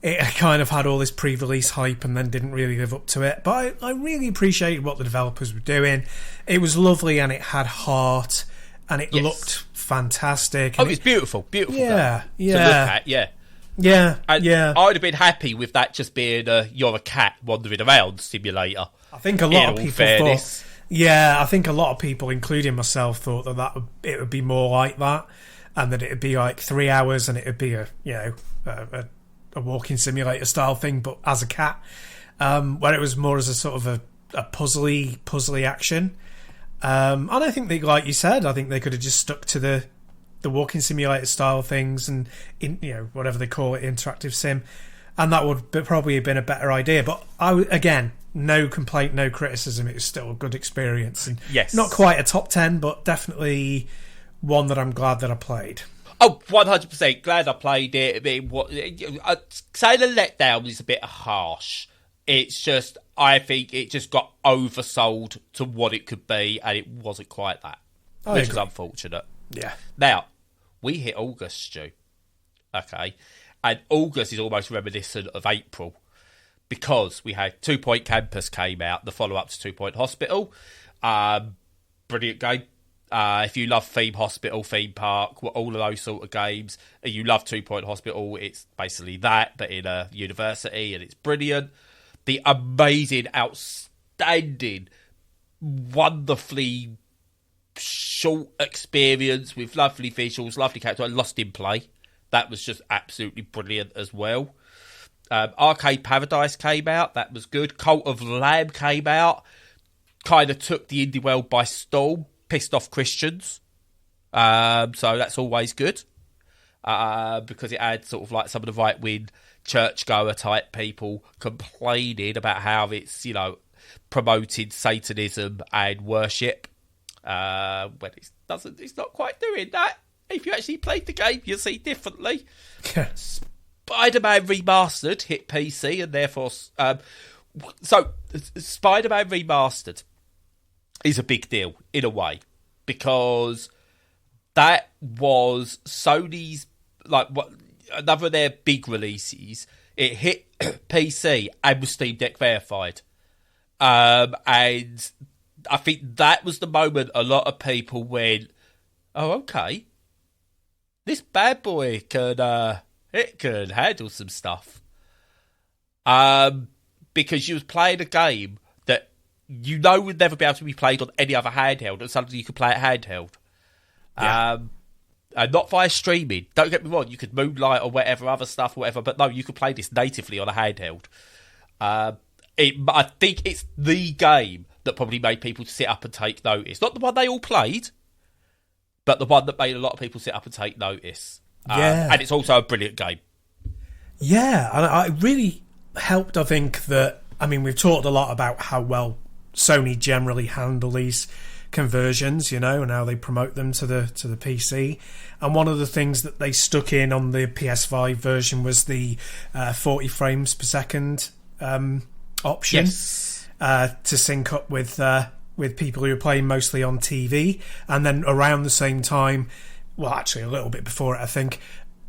it kind of had all this pre-release hype and then didn't really live up to it. But I really appreciated what the developers were doing. It was lovely and it had heart and it looked fantastic. Oh, it's beautiful. Beautiful. Yeah, to look at, yeah. Yeah, and yeah. I would have been happy with that just being a you're a cat wandering around simulator. I think a lot of people thought... Yeah, I think a lot of people, including myself, thought that it would be more like that, and that it would be like 3 hours and it would be a walking simulator style thing, but as a cat, where it was more as a sort of a puzzly action. And I think they, like you said, I think they could have just stuck to the walking simulator style things and whatever they call it, interactive sim, and that would probably have been a better idea. But again, no complaint, no criticism. It was still a good experience, and not quite a top 10, but definitely one that I'm glad that I played. Oh, 100% glad I played it. I mean, saying a letdown is a bit harsh. It's just I think it just got oversold to what it could be, and it wasn't quite that, which is unfortunate. Yeah. Now, we hit August, Stu. Okay. And August is almost reminiscent of April because we had 2 Point Campus came out, the follow-up to 2 Point Hospital. Brilliant game. If you love Theme Hospital, Theme Park, all of those sort of games, and you love 2 Point Hospital, it's basically that, but in a university, and it's brilliant. The amazing, outstanding, wonderfully short experience with lovely visuals, lovely character, Lost in Play. That was just absolutely brilliant as well. Arcade Paradise came out. That was good. Cult of Lamb came out. Kind of took the indie world by storm. Pissed off Christians. So that's always good. Because it had sort of like some of the right-wing churchgoer type people complaining about how it's, promoted Satanism and worship. When it's not quite doing that. If you actually played the game, you'll see differently. Spider-Man Remastered hit PC, and therefore... so, Spider-Man Remastered is a big deal, in a way, because that was Sony's... another of their big releases. It hit PC and was Steam Deck verified. And I think that was the moment a lot of people went, oh, okay. This bad boy could handle some stuff. Because you was playing a game that would never be able to be played on any other handheld, and suddenly you could play it handheld. Yeah. And not via streaming. Don't get me wrong, you could Moonlight or whatever, other stuff, whatever, but no, you could play this natively on a handheld. I think it's the game that probably made people sit up and take notice. Not the one they all played, but the one that made a lot of people sit up and take notice. And it's also a brilliant game. Yeah, and it really helped, I think, that... I mean, we've talked a lot about how well Sony generally handle these conversions, and how they promote them to the PC. And one of the things that they stuck in on the PS5 version was the 40 frames per second option. Yes. To sync up with people who are playing mostly on TV. And then around the same time, well, actually a little bit before it, I think,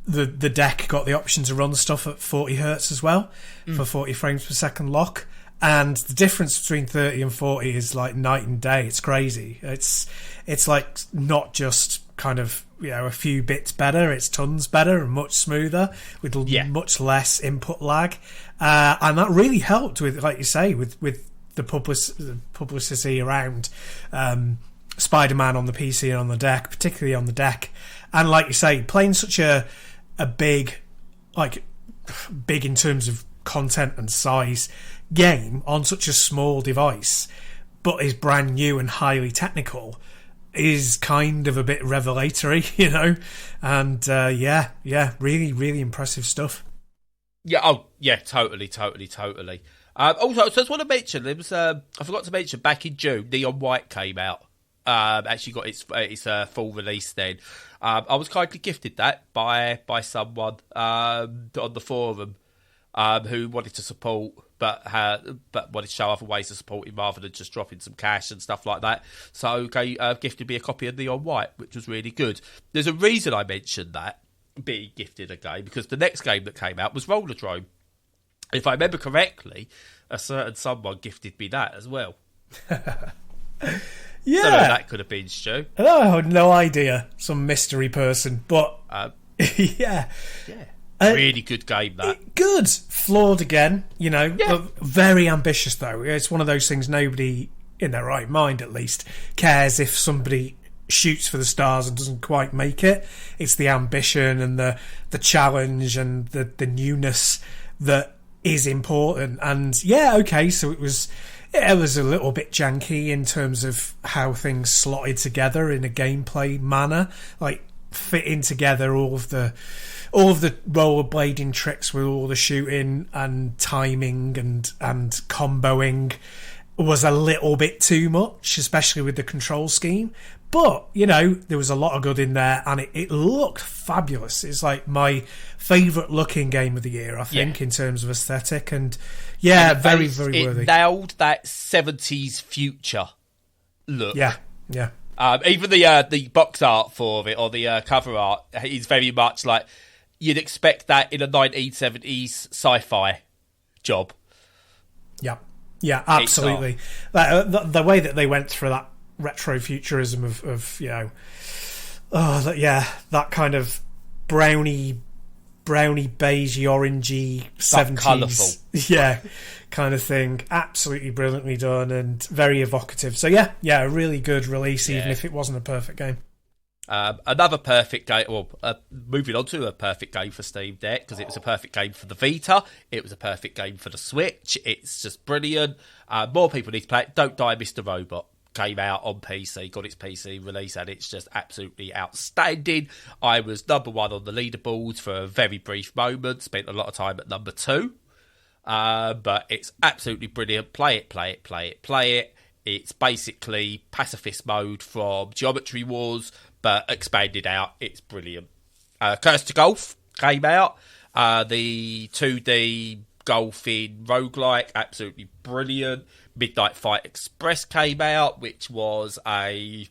the deck got the option to run stuff at 40 hertz as well, for 40 frames per second lock. And the difference between 30 and 40 is like night and day. It's crazy. It's like not just kind of, a few bits better. It's tons better and much smoother with much less input lag. And that really helped with, like you say, with the publicity around Spider-Man on the PC and on the deck, particularly on the deck. And like you say, playing such a big in terms of content and size game on such a small device, but is brand new and highly technical, is kind of a bit revelatory, And really, really impressive stuff. Yeah, totally. Also, I just want to mention, there was I forgot to mention, back in June, Neon White came out. Actually got its full release then. I was kindly gifted that by someone on the forum who wanted to support, but wanted to show other ways of supporting rather than just dropping some cash and stuff like that. So gifted me a copy of Neon White, which was really good. There's a reason I mentioned that, being gifted a game, because the next game that came out was Rollerdrome. If I remember correctly, a certain someone gifted me that as well. Yeah, don't know who that could have been, Stu. I had no idea. Some mystery person, but yeah. Really good game, that. Good. Flawed again, Very ambitious, though. It's one of those things nobody, in their right mind at least, cares if somebody shoots for the stars and doesn't quite make it. It's the ambition and the challenge and the newness that is important. And so it was a little bit janky in terms of how things slotted together in a gameplay manner, like fitting together all of the rollerblading tricks with all the shooting and timing and comboing. was a little bit too much, especially with the control scheme. But, you know, there was a lot of good in there, and it looked fabulous. It's like my favourite looking game of the year, I think, in terms of aesthetic. And, yeah, very, very worthy. It nailed that 70s future look. Yeah. Even the box art for it, or the cover art, is very much like you'd expect that in a 1970s sci-fi job. Yeah, absolutely. The way that they went through that retro futurism of you know, that kind of brownie beigey orangey 70s, colourful, kind of thing. Absolutely brilliantly done and very evocative. So yeah, a really good release, even if it wasn't a perfect game. Another perfect game, moving on to a perfect game for Steam Deck, because it was a perfect game for the Vita, it was a perfect game for the Switch. It's just brilliant. More people need to play it. Don't Die Mr. Robot came out on PC, got its PC release, and it's just absolutely outstanding. I was number one on the leaderboards for a very brief moment, spent a lot of time at number 2. But it's absolutely brilliant. Play it. It's basically pacifist mode from Geometry Wars, but expanded out. It's brilliant. Curse to Golf came out. The 2D golfing roguelike, absolutely brilliant. Midnight Fight Express came out, which was the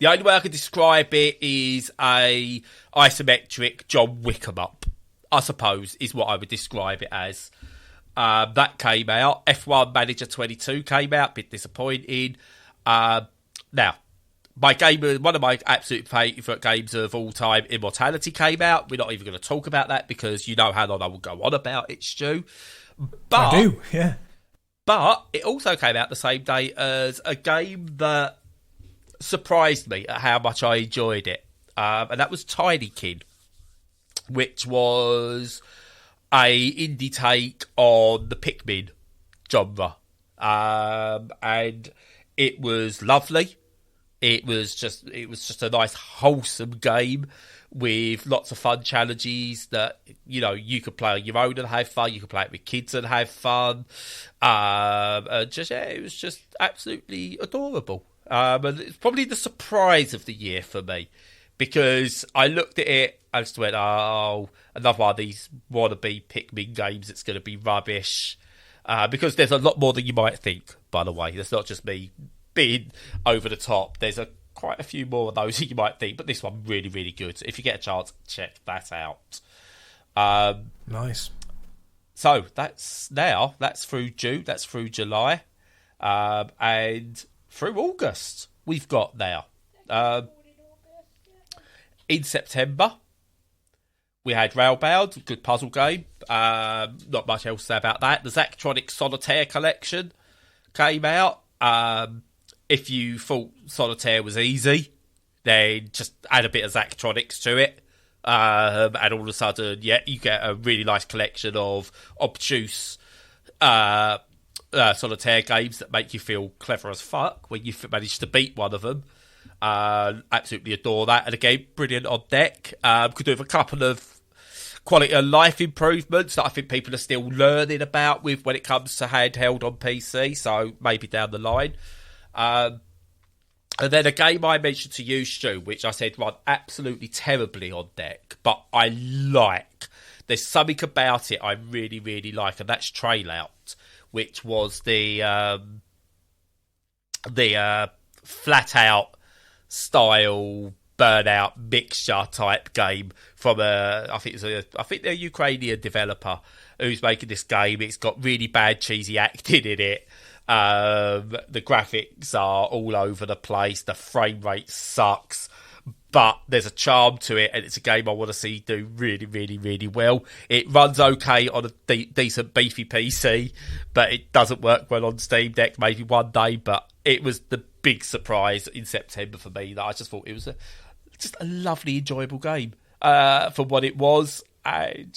only way I could describe it is a isometric John Wick 'em up, I suppose, is what I would describe it as. That came out. F1 Manager 22 came out, bit disappointing. Now, one of my absolute favourite games of all time, Immortality, came out. We're not even going to talk about that because you know how long I will go on about it, Stu. But, I do, yeah. But it also came out the same day as a game that surprised me at how much I enjoyed it. And that was Tinykin, which was a indie take on the Pikmin genre. And it was lovely. It was just a nice wholesome game with lots of fun challenges that, you know, you could play on your own and have fun. You could play it with kids and have fun. It was just absolutely adorable. And it's probably the surprise of the year for me, because I looked at it and just went, oh, another one of these wannabe Pikmin games that's going to be rubbish. Because there's a lot more than you might think, by the way. That's not just me being over the top. There's quite a few more of those that you might think, but this one really, really good. So if you get a chance, check that out. Nice. So that's through June, that's through July, and through August we've got now. In September, we had Railbound, good puzzle game. Not much else to say about that. The Zachtronics Solitaire Collection came out. If you thought Solitaire was easy, then just add a bit of Zachtronics to it. And all of a sudden, you get a really nice collection of obtuse solitaire games that make you feel clever as fuck when you manage to beat one of them. Absolutely adore that. And again, brilliant on deck. Could do with a couple of quality of life improvements that I think people are still learning about with when it comes to handheld on PC. So maybe down the line. And then a game I mentioned to you, Stu, which I said run absolutely terribly on deck, but I like. There's something about it I really, really like, and that's Trail Out, which was the flat out style Burnout mixture type game from I think they're a Ukrainian developer who's making this game. It's got really bad cheesy acting in it. The graphics are all over the place. The frame rate sucks, but there's a charm to it, and it's a game I want to see do really, really, really well. It runs okay on a decent beefy PC, but it doesn't work well on Steam Deck. Maybe one day, but it was the big surprise in September for me that I just thought it was just a lovely, enjoyable game for what it was, and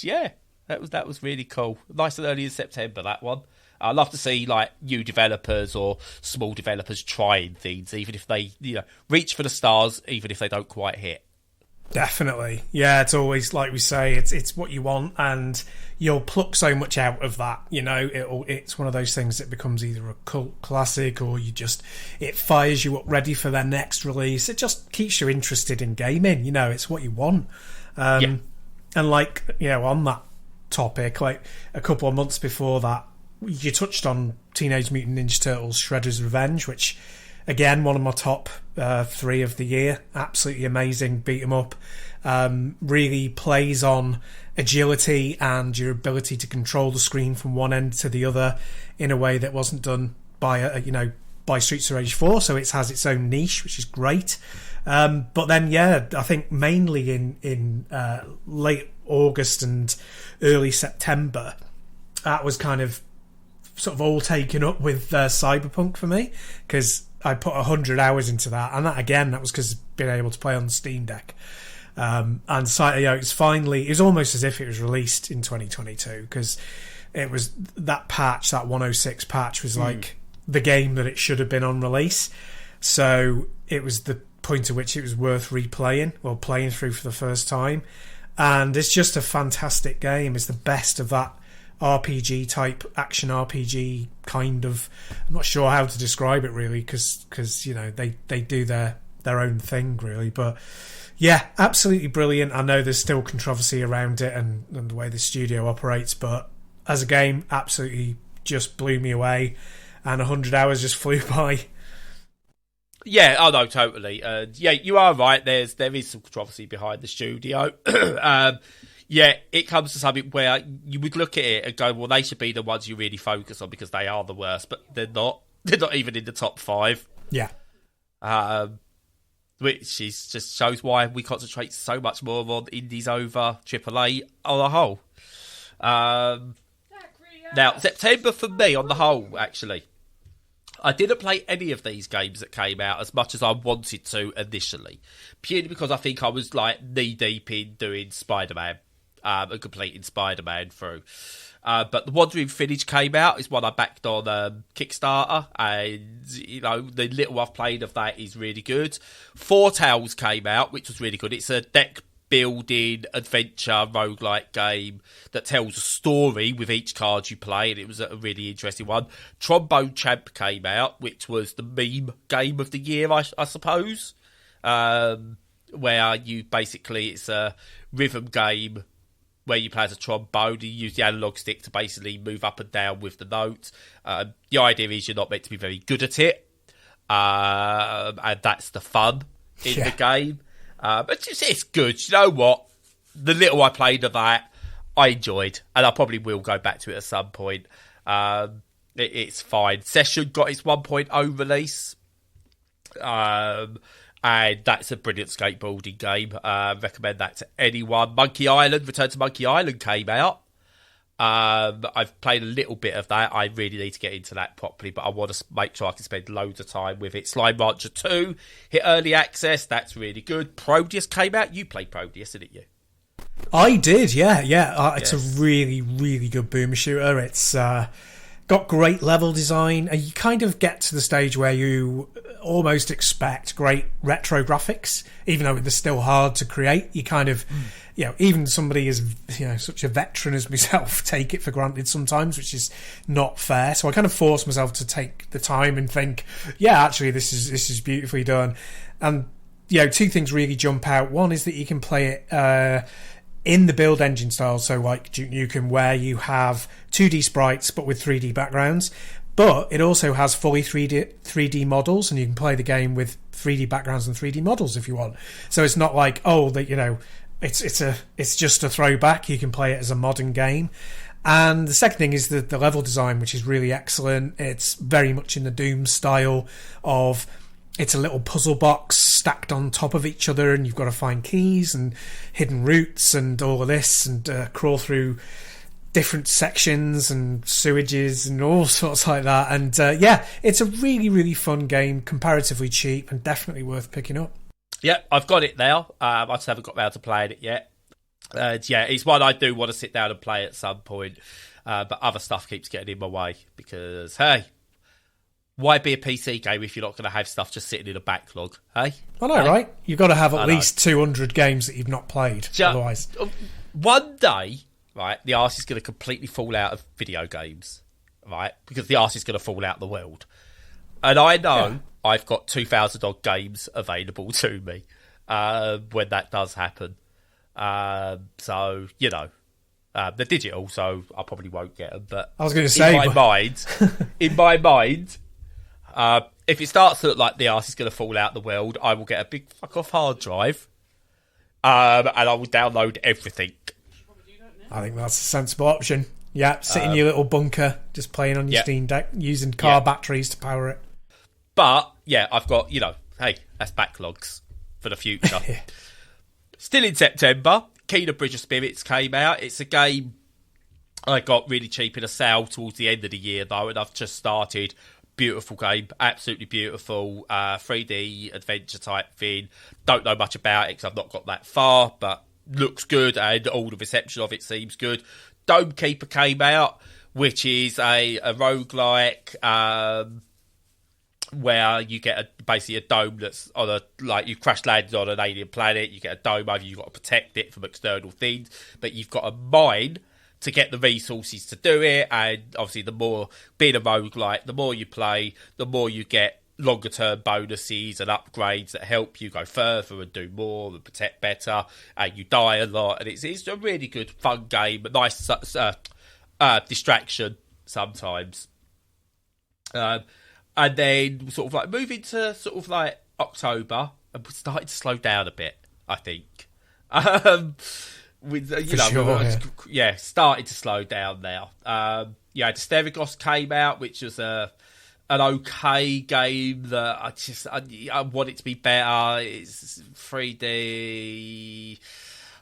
that was really cool. Nice and early in September, that one. I love to see like new developers or small developers trying things, even if they reach for the stars, even if they don't quite hit. Definitely. Yeah, it's always like we say, it's what you want, and you'll pluck so much out of that, it's one of those things that becomes either a cult classic or it fires you up ready for their next release. It just keeps you interested in gaming, it's what you want. And like, on that topic, like a couple of months before that, you touched on Teenage Mutant Ninja Turtles Shredder's Revenge, which again, one of my top 3 of the year. Absolutely amazing beat 'em up. Really plays on agility and your ability to control the screen from one end to the other in a way that wasn't done by Streets of Rage 4. So it has its own niche, which is great. But then, I think mainly in late August and early September, that was kind of sort of all taken up with Cyberpunk for me, because I put 100 hours into that, and that was because I've been able to play on the Steam Deck. And so, it was almost as if it was released in 2022, because it was that 106 patch was like the game that it should have been on release. So it was the point at which it was worth replaying or playing through for the first time. And it's just a fantastic game. It's the best of that RPG type action RPG kind of. I'm not sure how to describe it really, because they do their own thing really, but yeah, absolutely brilliant. I know there's still controversy around it and the way the studio operates, but as a game, absolutely just blew me away, and 100 hours just flew by. Yeah, oh no, totally. You are right. There is some controversy behind the studio. It comes to something where you would look at it and go, well, they should be the ones you really focus on because they are the worst, but they're not. They're not even in the top 5. Yeah. Which just shows why we concentrate so much more on indies over AAA on the whole. Now, September for me on the whole, actually. I didn't play any of these games that came out as much as I wanted to initially, purely because I think I was like knee-deep in doing Spider-Man and completing Spider-Man through. But The Wandering Village came out. It's one I backed on Kickstarter, and the little I've played of that is really good. Four Tales came out, which was really good. It's a deck building adventure roguelike game that tells a story with each card you play, and it was a really interesting one. Trombone Champ came out, which was the meme game of the year, I suppose, where you basically, it's a rhythm game where you play as a trombone. You use the analog stick to basically move up and down with the notes. The idea is you're not meant to be very good at it, and that's the fun in the game. But it's good. You know what? The little I played of that, I enjoyed, and I probably will go back to it at some point. It's fine. Session got its 1.0 release, and that's a brilliant skateboarding game. Recommend that to anyone. Monkey Island, Return to Monkey Island came out. I've played a little bit of that. I really need to get into that properly, but I want to make sure I can spend loads of time with it. Slime Rancher 2 hit early access. That's really good. Proteus came out. You played Proteus, didn't you? I did, yeah. It's a really, really good boomer shooter. It's got great level design, and you kind of get to the stage where you almost expect great retro graphics, even though they're still hard to create. You kind of, even somebody as such a veteran as myself take it for granted sometimes, which is not fair. So I kind of force myself to take the time and think, actually this is beautifully done. And two things really jump out. One is that you can play it in the build engine style, so like Duke Nukem, where you have 2D sprites but with 3D backgrounds. But it also has fully 3D models, and you can play the game with 3D backgrounds and 3D models if you want. So it's not like it's just a throwback. You can play it as a modern game. And the second thing is the level design, which is really excellent. It's very much in the Doom style of, it's a little puzzle box stacked on top of each other, and you've got to find keys and hidden routes and all of this, and crawl through different sections and sewages and all sorts like that. And it's a really, really fun game, comparatively cheap, and definitely worth picking up. Yeah, I've got it now. I just haven't got around to playing it yet. It's one I do want to sit down and play at some point, but other stuff keeps getting in my way because, hey, Why be a PC game if you're not going to have stuff just sitting in a backlog, hey? I know, right? You've got to have at least 200 games that you've not played, otherwise. One day, right, the arse is going to completely fall out of video games, right? Because the arse is going to fall out of the world. And I know I've got 2,000 odd games available to me when that does happen. So, you know, they're digital, so I probably won't get them. But I was going to say, in my mind, if it starts to look like the arse is going to fall out the world, I will get a big fuck off hard drive, and I will download everything. I think that's a sensible option. Yeah, sit in your little bunker, just playing on your Steam Deck, using car batteries to power it. But yeah, I've got, you know, hey, that's backlogs for the future. Still in September, Kena Bridge of Spirits came out. It's a game I got really cheap in a sale towards the end of the year, though, and I've just started. Beautiful game, absolutely beautiful, 3D adventure type thing. Don't know much about it because I've not got that far, but looks good and all the reception of it seems good. Dome Keeper came out, which is a roguelike where you get basically a dome that's on a, like, you crash landed on an alien planet, you get a dome over, you've got to protect it from external things, but you've got a mine to get the resources to do it, and obviously the more, being a roguelike, the more you play, the more you get longer term bonuses and upgrades that help you go further and do more and protect better, and you die a lot, and it's a really good fun game, a nice distraction sometimes. And then sort of like moving to sort of like October, and we're starting to slow down a bit, I think. With starting to slow down now. Asterigos came out, which was an okay game that I want it to be better. It's 3D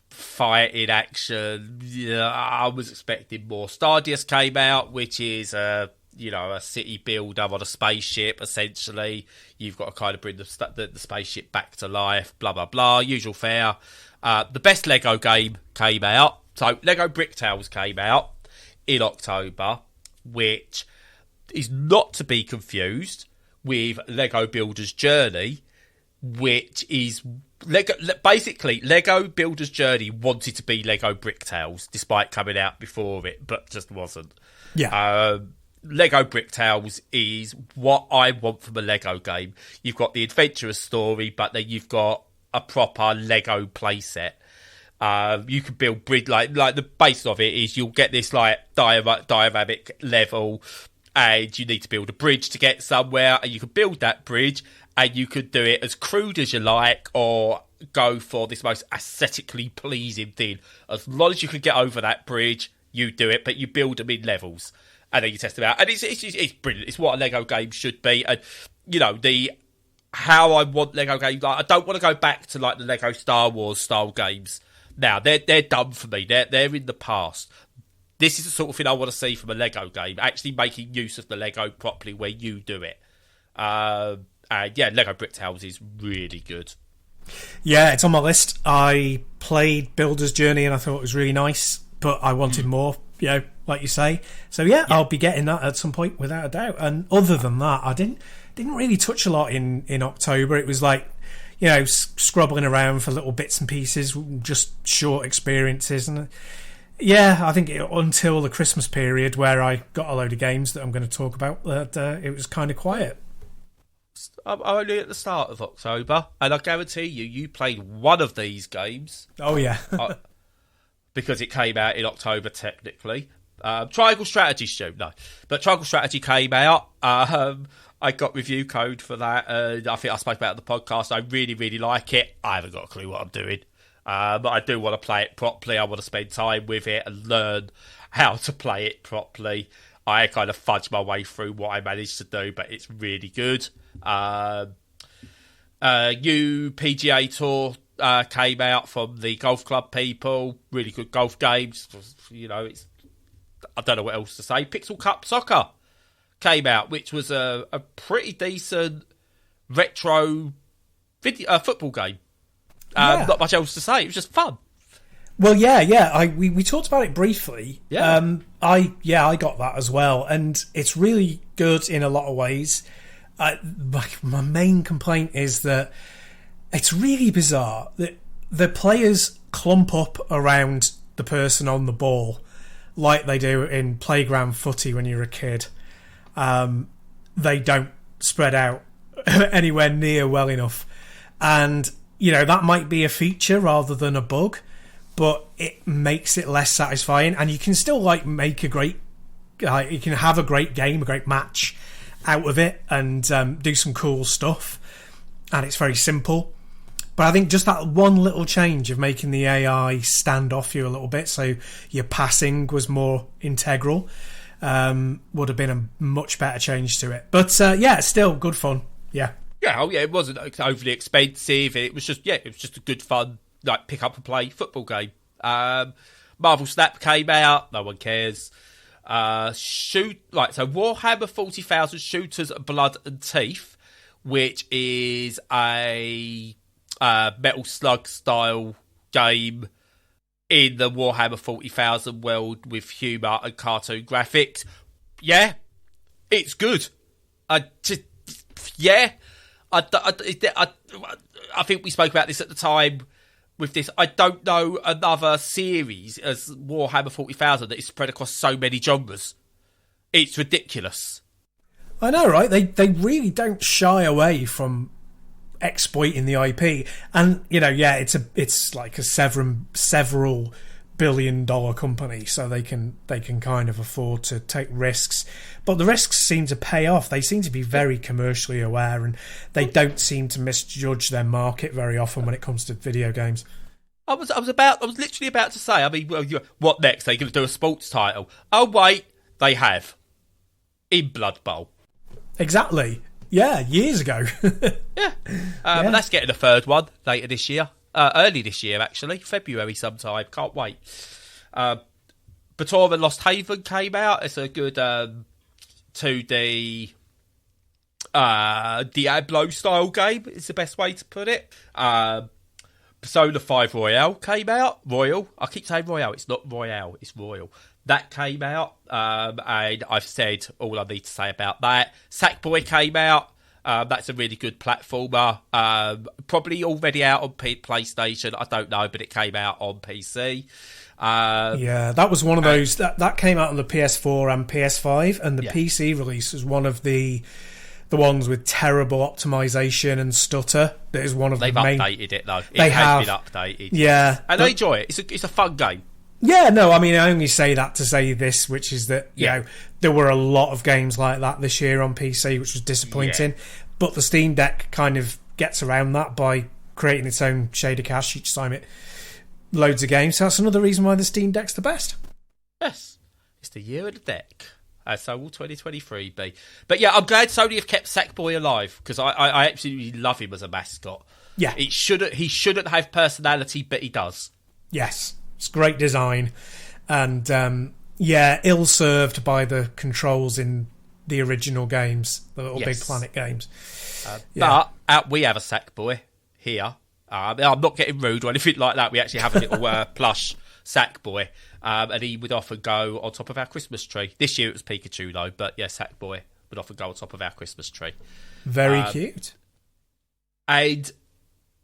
fighting action. Yeah, I was expecting more. Stardust came out, which is a city builder on a spaceship. Essentially, you've got to kind of bring the spaceship back to life. Blah blah blah. Usual fare. The best Lego game came out. So Lego Bricktales came out in October, which is not to be confused with Lego Builder's Journey, which is Lego Builder's Journey wanted to be Lego Bricktales, despite coming out before it, but just wasn't. Yeah. Lego Bricktales is what I want from a Lego game. You've got the adventurous story, but then you've got a proper Lego playset. You can build bridge, like the base of it is you'll get this like dioramic level, and you need to build a bridge to get somewhere, and you can build that bridge, and you could do it as crude as you like, or go for this most aesthetically pleasing thing. As long as you can get over that bridge, you do it, but you build them in levels, and then you test them out, and it's brilliant. It's what a Lego game should be, and you know how I want Lego games. Like, I don't want to go back to like the Lego Star Wars style games. Now they're done for me. They're in the past. This is the sort of thing I want to see from a Lego game. Actually making use of the Lego properly where you do it. And Lego Bricktales is really good. Yeah, it's on my list. I played Builder's Journey and I thought it was really nice, but I wanted more. Like you say. So yeah, I'll be getting that at some point without a doubt. And other than that, I didn't really touch a lot in October. It was like, scrubbling around for little bits and pieces, just short experiences. And I think until the Christmas period where I got a load of games that I'm going to talk about, that it was kind of quiet. I'm only at the start of October, and I guarantee you played one of these games. Oh, yeah. Because it came out in October, technically. Triangle Strategy, Stu, no. But Triangle Strategy came out. I got review code for that. I think I spoke about it on the podcast. I really, really like it. I haven't got a clue what I'm doing. But I do want to play it properly. I want to spend time with it and learn how to play it properly. I kind of fudge my way through what I managed to do, but it's really good. New PGA Tour came out from the golf club people. Really good golf games. I don't know what else to say. Pixel Cup Soccer came out, which was a pretty decent retro football game. Not much else to say. It was just fun. Well, yeah. We talked about it briefly. Yeah. I got that as well, and it's really good in a lot of ways. my main complaint is that it's really bizarre that the players clump up around the person on the ball like they do in playground footy when you're a kid. They don't spread out anywhere near well enough. And, that might be a feature rather than a bug, but it makes it less satisfying. And you can still, make a great... you can have a great game, a great match out of it and do some cool stuff. And it's very simple. But I think just that one little change of making the AI stand off you a little bit so your passing was more integral would have been a much better change to it. But still good fun. Yeah. Yeah, it wasn't overly expensive. It was just a good fun, pick up and play football game. Marvel Snap came out. No one cares. So Warhammer 40,000 Shooters, Blood and Teeth, which is a Metal Slug style game in the Warhammer 40,000 world with humour and cartoon graphics. Yeah, it's good. I think we spoke about this at the time with this. I don't know another series as Warhammer 40,000 that is spread across so many genres. It's ridiculous. I know, right? They really don't shy away from exploiting the IP, and it's like a several billion-dollar company, so they can kind of afford to take risks. But the risks seem to pay off. They seem to be very commercially aware, and they don't seem to misjudge their market very often when it comes to video games. I was literally about to say. I mean, what next? Are they going to do a sports title? Oh wait, they have in Blood Bowl. Exactly. Yeah, years ago. Yeah. But that's getting a third one later this year. Early this year, actually. February sometime. Can't wait. Batora Lost Haven came out. It's a good 2D Diablo-style game, is the best way to put it. Persona 5 Royale came out. Royal. I keep saying Royale. It's not Royale. It's Royal. That came out, and I've said all I need to say about that. Sackboy came out. That's a really good platformer. Probably already out on PlayStation. I don't know, but it came out on PC. That was one of those. That came out on the PS4 and PS5, and the PC release was one of the ones with terrible optimization and stutter. That is one of the main... They've updated it, though. It has been updated. Yeah. And I enjoy it. It's a fun game. Yeah, no, I mean, I only say that to say this, which is that, there were a lot of games like that this year on PC, which was disappointing. Yeah. But the Steam Deck kind of gets around that by creating its own shader cache each time it loads a game. So that's another reason why the Steam Deck's the best. Yes. It's the year of the deck. So will 2023 be. But yeah, I'm glad Sony have kept Sackboy alive, because I absolutely love him as a mascot. Yeah. He shouldn't have personality, but he does. Yes. It's great design, and ill-served by the controls in the original games, the Little Big Planet games. But we have a Sackboy here. I'm not getting rude or anything like that. We actually have a little plush Sackboy, and he would often go on top of our Christmas tree. This year it was Pikachu though, but Sackboy would often go on top of our Christmas tree. Very cute. And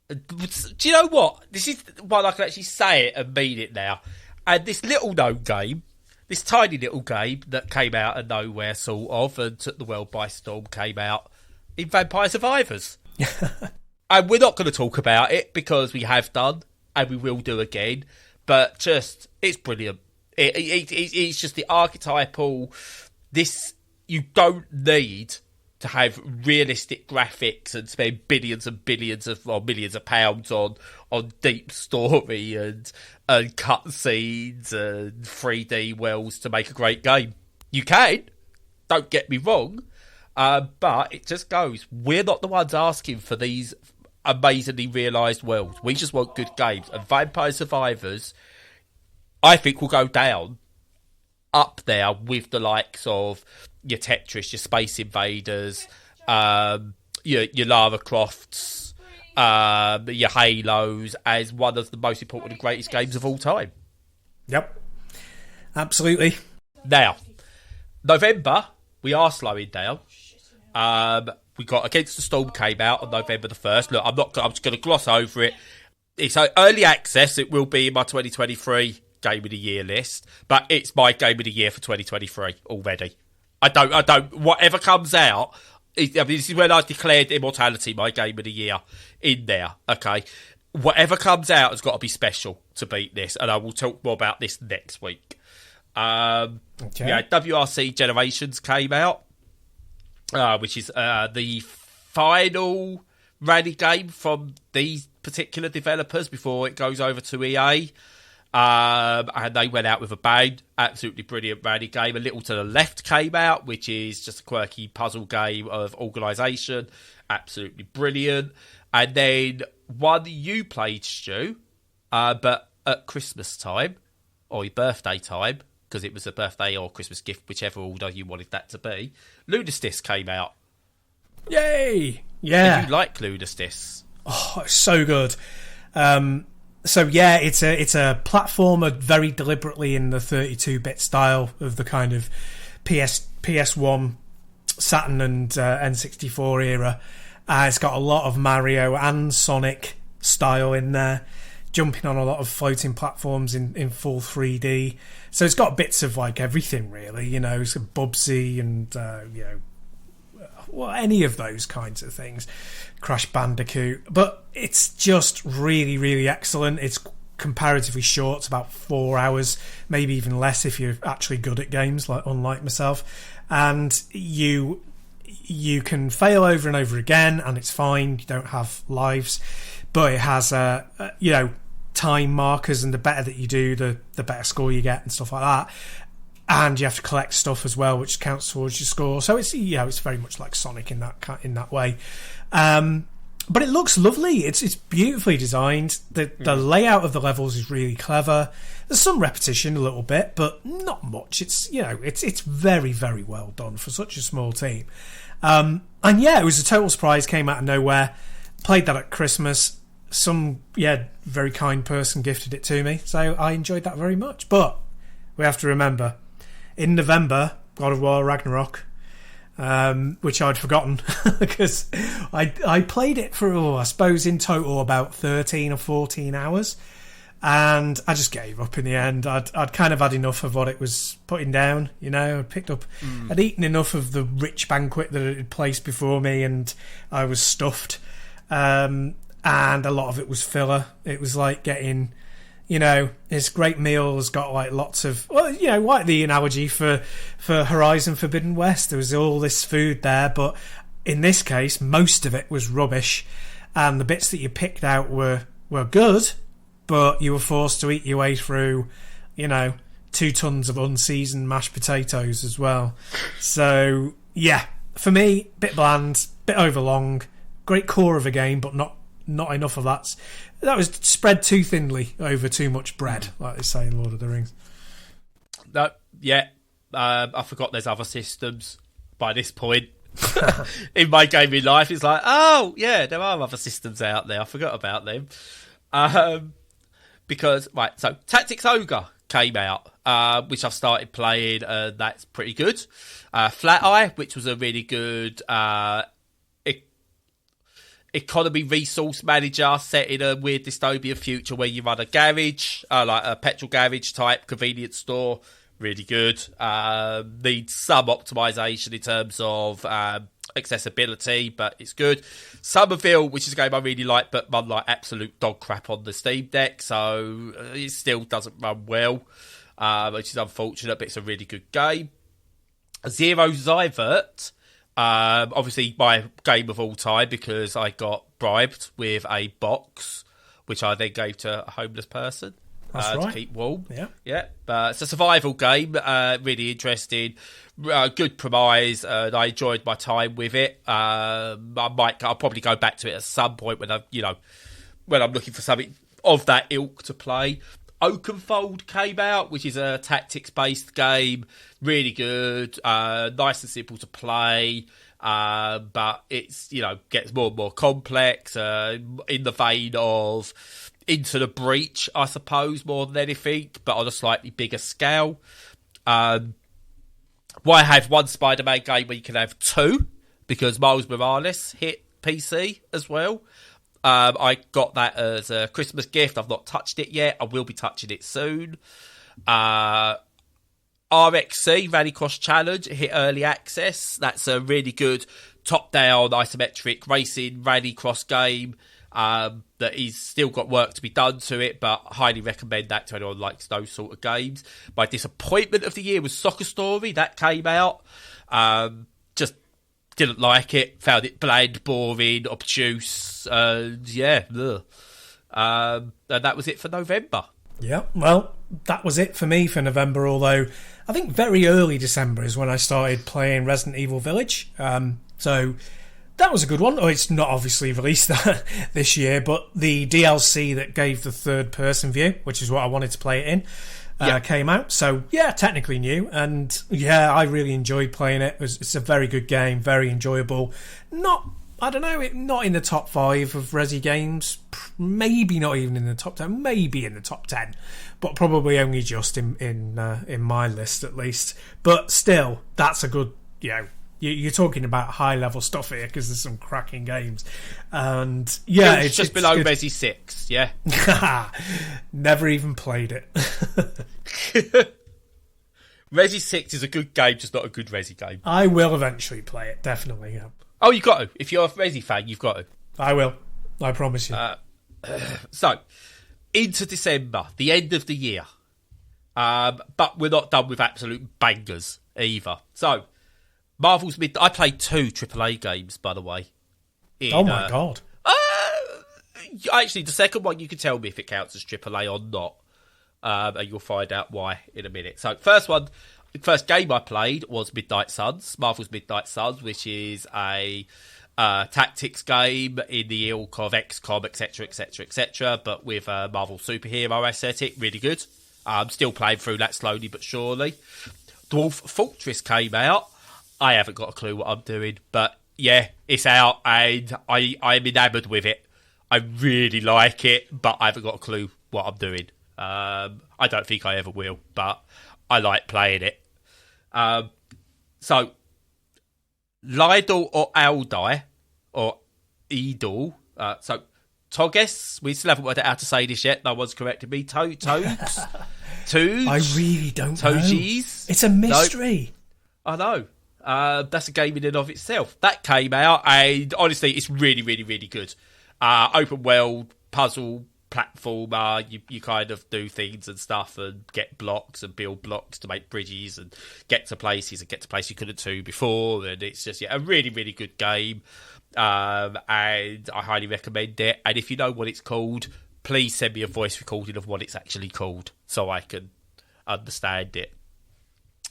do you know what? This is one I can actually say it and mean it now. And this little known game, this tiny little game that came out of nowhere, sort of, and took the world by storm, came out in Vampire Survivors. And we're not going to talk about it because we have done, and we will do again. But just, it's brilliant. It's just the archetypal. This, you don't need to have realistic graphics and spend billions and billions or millions of pounds on deep story and cutscenes and 3D worlds to make a great game. You can, don't get me wrong, but it just goes, we're not the ones asking for these amazingly realised worlds. We just want good games. And Vampire Survivors, I think, will go down up there with the likes of your Tetris, your Space Invaders, your Lara Crofts, your Halos, as one of the most important and greatest games of all time. Yep. Absolutely. Now, November, we are slowing down. We got Against the Storm came out on November the 1st. Look, I'm just going to gloss over it. It's early access. It will be in my 2023 Game of the Year list, but it's my Game of the Year for 2023 already. I don't. Whatever comes out, this is when I declared Immortality my Game of the Year in there. Okay, whatever comes out has got to be special to beat this, and I will talk more about this next week. Okay. Yeah, WRC Generations came out, which is the final rally game from these particular developers before it goes over to EA. And they went out with a bang. Absolutely brilliant rally game. A Little to the Left came out, which is just a quirky puzzle game of organisation. Absolutely brilliant. And then one you played, Stu, but at Christmas time, or your birthday time, because it was a birthday or Christmas gift, whichever order you wanted that to be, Lunistice came out. Yay! Yeah. Did you like Lunistice? Oh, it's so good. So yeah, it's a platformer very deliberately in the 32-bit style of the kind of PS1, Saturn and N64 era. It's got a lot of Mario and Sonic style in there, jumping on a lot of floating platforms in full 3D. So it's got bits of like everything really, you know, some Bubsy and well, any of those kinds of things, Crash Bandicoot, but it's just really, really excellent. It's comparatively short, it's about 4 hours, maybe even less if you're actually good at games, like unlike myself. And you can fail over and over again, and it's fine. You don't have lives, but it has time markers, and the better that you do, the better score you get and stuff like that. And you have to collect stuff as well, which counts towards your score. So it's it's very much like Sonic in that way. But it looks lovely. It's beautifully designed. The layout of the levels is really clever. There's some repetition a little bit, but not much. It's it's very, very well done for such a small team. And yeah, it was a total surprise. Came out of nowhere. Played that at Christmas. Some very kind person gifted it to me, so I enjoyed that very much. But we have to remember, in November, God of War Ragnarok, which I'd forgotten because I played it for, I suppose, in total about 13 or 14 hours, and I just gave up in the end. I'd kind of had enough of what it was putting down, I'd picked up, I'd eaten enough of the rich banquet that it had placed before me, and I was stuffed, and a lot of it was filler. It was like getting... this great meal has got like lots of, like the analogy for Horizon Forbidden West. There was all this food there, but in this case, most of it was rubbish, and the bits that you picked out were good, but you were forced to eat your way through, 2 tons of unseasoned mashed potatoes as well. So yeah, for me, bit bland, bit overlong. Great core of a game, but not enough of that. That was spread too thinly over too much bread, like they say in Lord of the Rings. No, yeah. I forgot there's other systems by this point. In my gaming life, it's like, oh, yeah, there are other systems out there. I forgot about them. Because, so Tactics Ogre came out, which I've started playing, and that's pretty good. Flat Eye, which was a really good... economy resource manager set in a weird dystopian future where you run a garage, like a petrol garage type convenience store. Really good. Needs some optimization in terms of accessibility, but it's good. Somerville, which is a game I really like, but run like absolute dog crap on the Steam Deck, so it still doesn't run well, which is unfortunate, but it's a really good game. Zero Zivert, obviously my game of all time, because I got bribed with a box, which I then gave to a homeless person. That's right. To keep warm. Yeah. It's a survival game, really interesting, good premise, and I enjoyed my time with it. I'll probably go back to it at some point when I'm looking for something of that ilk to play. Oakenfold came out, which is a tactics-based game, really good, nice and simple to play, but it's gets more and more complex, in the vein of Into the Breach, I suppose, more than anything, but on a slightly bigger scale. Why have one Spider-Man game where you can have two? because Miles Morales hit PC as well. I got that as a Christmas gift. I've not touched it yet. I will be touching it soon. RXC, Rallycross Challenge, hit early access. That's a really good top-down isometric racing rallycross game that he's still got work to be done to it, but highly recommend that to anyone who likes those sort of games. My disappointment of the year was Soccer Story. That came out. Just didn't like it. Found it bland, boring, obtuse. And that was it for November. Yeah, well, that was it for me for November, although I think very early December is when I started playing Resident Evil Village. So that was a good one. Oh, it's not obviously released this year, but the DLC that gave the third-person view, which is what I wanted to play it in, came out. So, yeah, technically new. And, yeah, I really enjoyed playing it. It's a very good game, very enjoyable. Not in the top 5 of Resi games. Maybe not even in the top 10. Maybe in the top 10. But probably only just in my list, at least. But still, that's a good, you're talking about high-level stuff here because there's some cracking games. And, yeah... It's just below Resi 6, yeah? Never even played it. Resi 6 is a good game, just not a good Resi game. I will eventually play it, definitely, yeah. Oh, you've got to. If you're a Resi fan, you've got to. I will. I promise you. So, into December, the end of the year. But we're not done with absolute bangers either. So, Marvel's Midnight... I played 2 AAA games, by the way. Oh, my God. Actually, the second one, you can tell me if it counts as AAA or not. And you'll find out why in a minute. So, the first game I played was Midnight Suns, Marvel's Midnight Suns, which is a tactics game in the ilk of XCOM, etc., etc., etc., but with a Marvel superhero aesthetic. Really good. I'm still playing through that slowly but surely. Dwarf Fortress came out. I haven't got a clue what I'm doing, but yeah, it's out and I'm enamoured with it. I really like it, but I haven't got a clue what I'm doing. I don't think I ever will, but I like playing it. So, Lidl or Aldai, or Edel, so Toges, we still haven't worked out how to say this yet, no one's corrected me, Toads, Tooge, I really don't Togies. know. It's a mystery. No, I know. That's a game in and of itself. That came out, and honestly, it's really, really, really good. Open world, puzzle, platformer, you kind of do things and stuff and get blocks and build blocks to make bridges and get to places you couldn't do before, and it's just a really, really good game, and I highly recommend it. And if you know what it's called, please send me a voice recording of what it's actually called so I can understand it.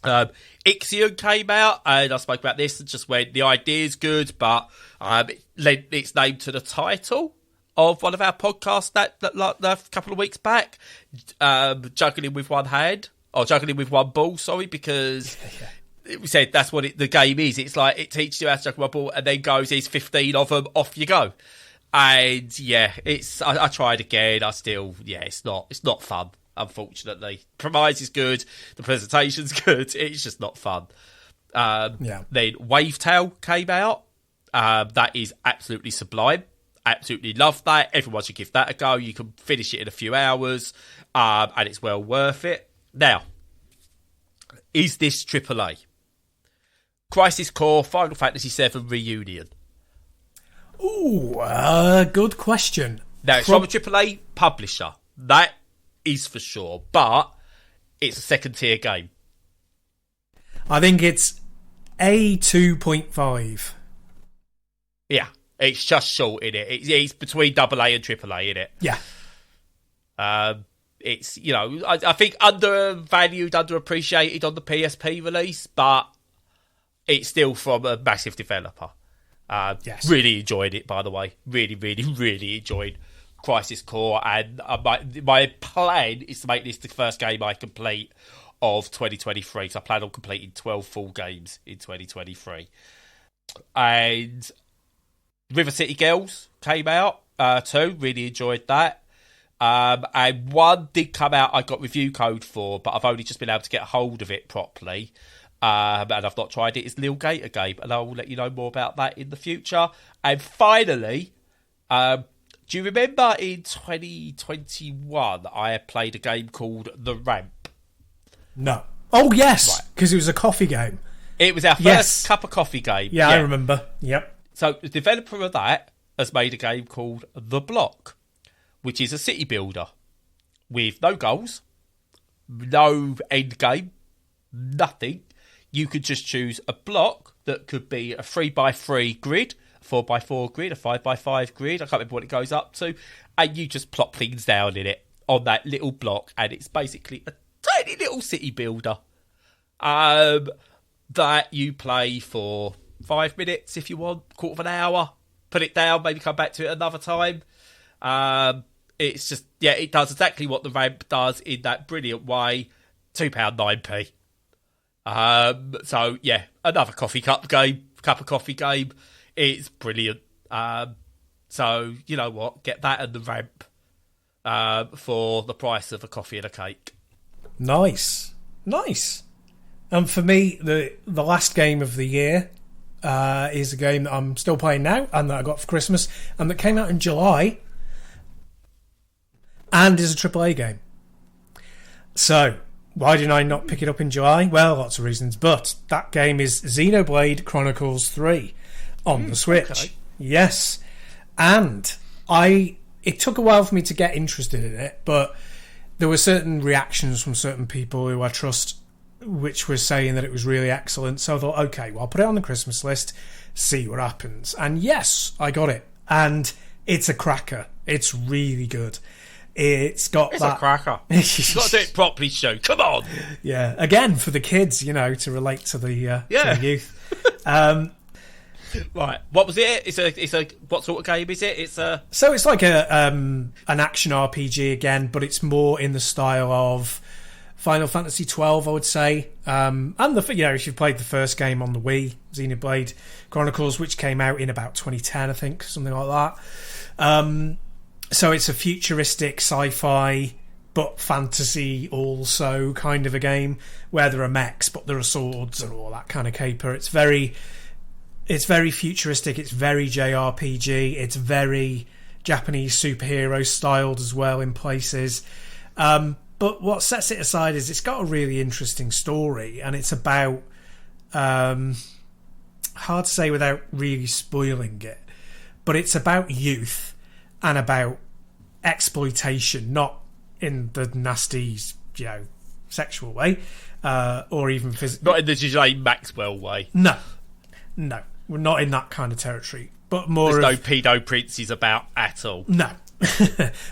Ixion came out, and I spoke about this and just when the idea is good, but it lent its name to the title of one of our podcasts that a couple of weeks back, juggling with one ball, because we said that's what the game is. It's like it teaches you how to juggle one ball and then goes, here's 15 of them, off you go. And yeah, I tried again. It's not fun, unfortunately. Premise is good, the presentation's good, it's just not fun. Then Wavetail came out. That is absolutely sublime. Absolutely love that. Everyone should give that a go. You can finish it in a few hours, and it's well worth it. Now, is this AAA? Crisis Core Final Fantasy VII Reunion. Ooh, good question. Now, it's from a AAA publisher. That is for sure, but it's a second-tier game. I think it's a 2.5. Yeah. It's just short in it. It's between AA and AAA in it. Yeah. It's, I think undervalued, underappreciated on the PSP release, but it's still from a massive developer. Yes. Really enjoyed it, by the way. Really, really, really enjoyed Crisis Core. And my plan is to make this the first game I complete of 2023. So I plan on completing 12 full games in 2023. And River City Girls came out too. Really enjoyed that. And one did come out I got review code for, but I've only just been able to get hold of it properly. and I've not tried it. It's Lil Gator game, and I will let you know more about that in the future. And finally, do you remember in 2021 I played a game called The Ramp? No. Oh, yes, because it was a coffee game. It was our first cup of coffee game. Yeah, I remember. Yep. So the developer of that has made a game called The Block, which is a city builder with no goals, no end game, nothing. You could just choose a block that could be a 3x3 grid, a 4x4 grid, a 5x5 grid. I can't remember what it goes up to. And you just plop things down in it on that little block. And it's basically a tiny little city builder that you play for 5 minutes if you want, quarter of an hour. Put it down, maybe come back to it another time. It's just, it does exactly what The Ramp does in that brilliant way. £2.9p. So, another cup of coffee game. It's brilliant. So, you know what? Get that and The Ramp for the price of a coffee and a cake. Nice. And for me, the last game of the year is a game that I'm still playing now and that I got for Christmas and that came out in July and is a AAA game. So, why did I not pick it up in July? Well, lots of reasons, but that game is Xenoblade Chronicles 3 on the Switch. Okay. Yes. And it took a while for me to get interested in it, but there were certain reactions from certain people who I trust which were saying that it was really excellent. So I thought, okay, well, I'll put it on the Christmas list, see what happens. And yes, I got it. And it's a cracker. It's really good. It's a cracker. You've got to do it properly, Stu. Come on. Yeah. Again, for the kids, to relate to the youth. Right. What was it? It's a what sort of game is it? So it's like an action RPG again, but it's more in the style of Final Fantasy XII, I would say. And if you've played the first game on the Wii, Xenoblade Chronicles, which came out in about 2010, I think, something like that. So it's a futuristic sci-fi but fantasy also kind of a game where there are mechs but there are swords and all that kind of caper. It's very futuristic. It's very JRPG. It's very Japanese superhero styled as well in places. But what sets it aside is it's got a really interesting story, and it's about hard to say without really spoiling it, but it's about youth and about exploitation, not in the nasty, sexual way, or even physical. Not in the Ghislaine Maxwell way. No, we're not in that kind of territory. But more. There's no pedo princes about at all. No,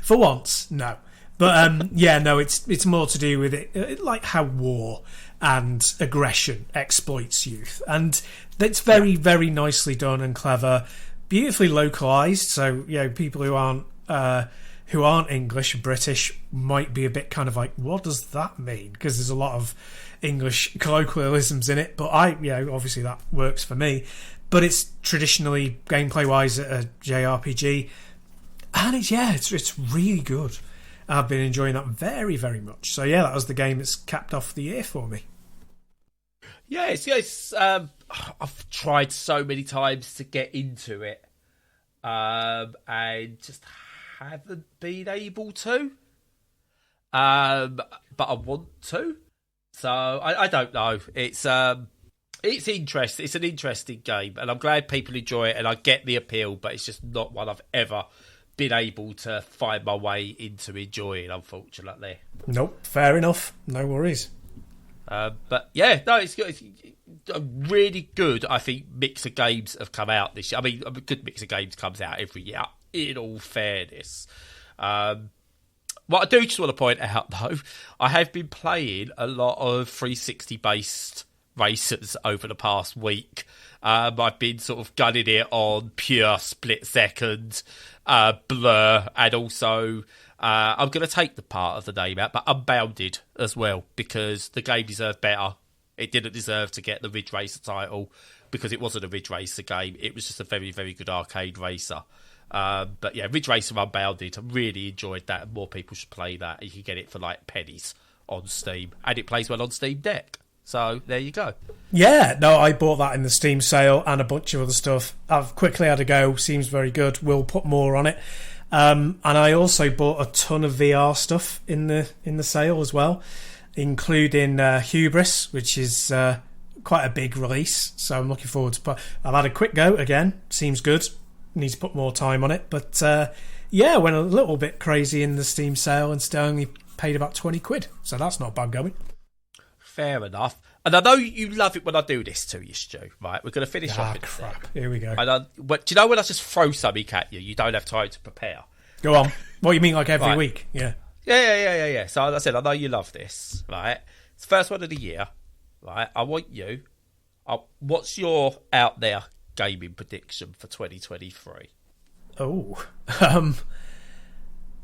for once, no. But it's more to do with it, like how war and aggression exploits youth, and it's very, very nicely done and clever, beautifully localized. So people who aren't English, British, might be a bit kind of like, what does that mean? Because there's a lot of English colloquialisms in it. But obviously that works for me. But it's traditionally gameplay wise a JRPG, and it's really good. I've been enjoying that very, very much. So that was the game that's capped off the year for me. I've tried so many times to get into it, and just haven't been able to. But I want to. So I don't know. It's interesting. It's an interesting game, and I'm glad people enjoy it, and I get the appeal. But it's just not one I've ever been able to find my way into enjoying, unfortunately. Nope, fair enough. No worries. It's good. It's a really good, I think, mix of games have come out this year. I mean, a good mix of games comes out every year, in all fairness. What I do just want to point out, though, I have been playing a lot of 360-based racers over the past week. I've been sort of gunning it on Pure, Split Second, Blur, and also I'm going to take the part of the name out, but Unbounded as well, because the game deserved better. It didn't deserve to get the Ridge Racer title because it wasn't a Ridge Racer game. It was just a very, very good arcade racer. Ridge Racer Unbounded, I really enjoyed that. More people should play that. You can get it for like pennies on Steam, and it plays well on Steam Deck. So there you go. Yeah, no, I bought that in the Steam sale and a bunch of other stuff. I've quickly had a go. Seems very good. We'll put more on it. And I also bought a ton of VR stuff in the sale as well, including Hubris, which is quite a big release. So I'm looking forward to. But I've had a quick go again. Seems good. Need to put more time on it. But yeah, went a little bit crazy in the Steam sale and still only paid about £20. So that's not bad going. Fair enough. And I know you love it when I do this to you, Stu, right? We're going to finish off. Crap. Here we go. But do you know when I just throw something at you, you don't have time to prepare? Go on. What you mean, like every week? Yeah. Yeah. So as I said, I know you love this, right? It's the first one of the year, right? I want you... what's your out there gaming prediction for 2023?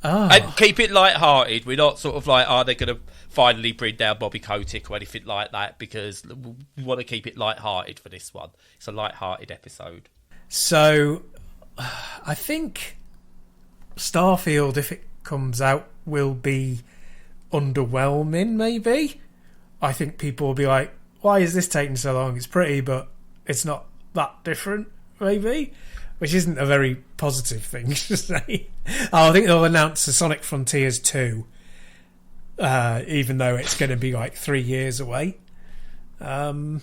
And keep it light-hearted. We're not sort of like, are they going to finally bring down Bobby Kotick or anything like that? Because we want to keep it light-hearted for this one. It's a light-hearted episode. So, I think Starfield, if it comes out, will be underwhelming, maybe. I think people will be like, why is this taking so long? It's pretty, but it's not that different, maybe. Which isn't a very positive thing to say. I think they'll announce the Sonic Frontiers 2, even though it's going to be like 3 years away. But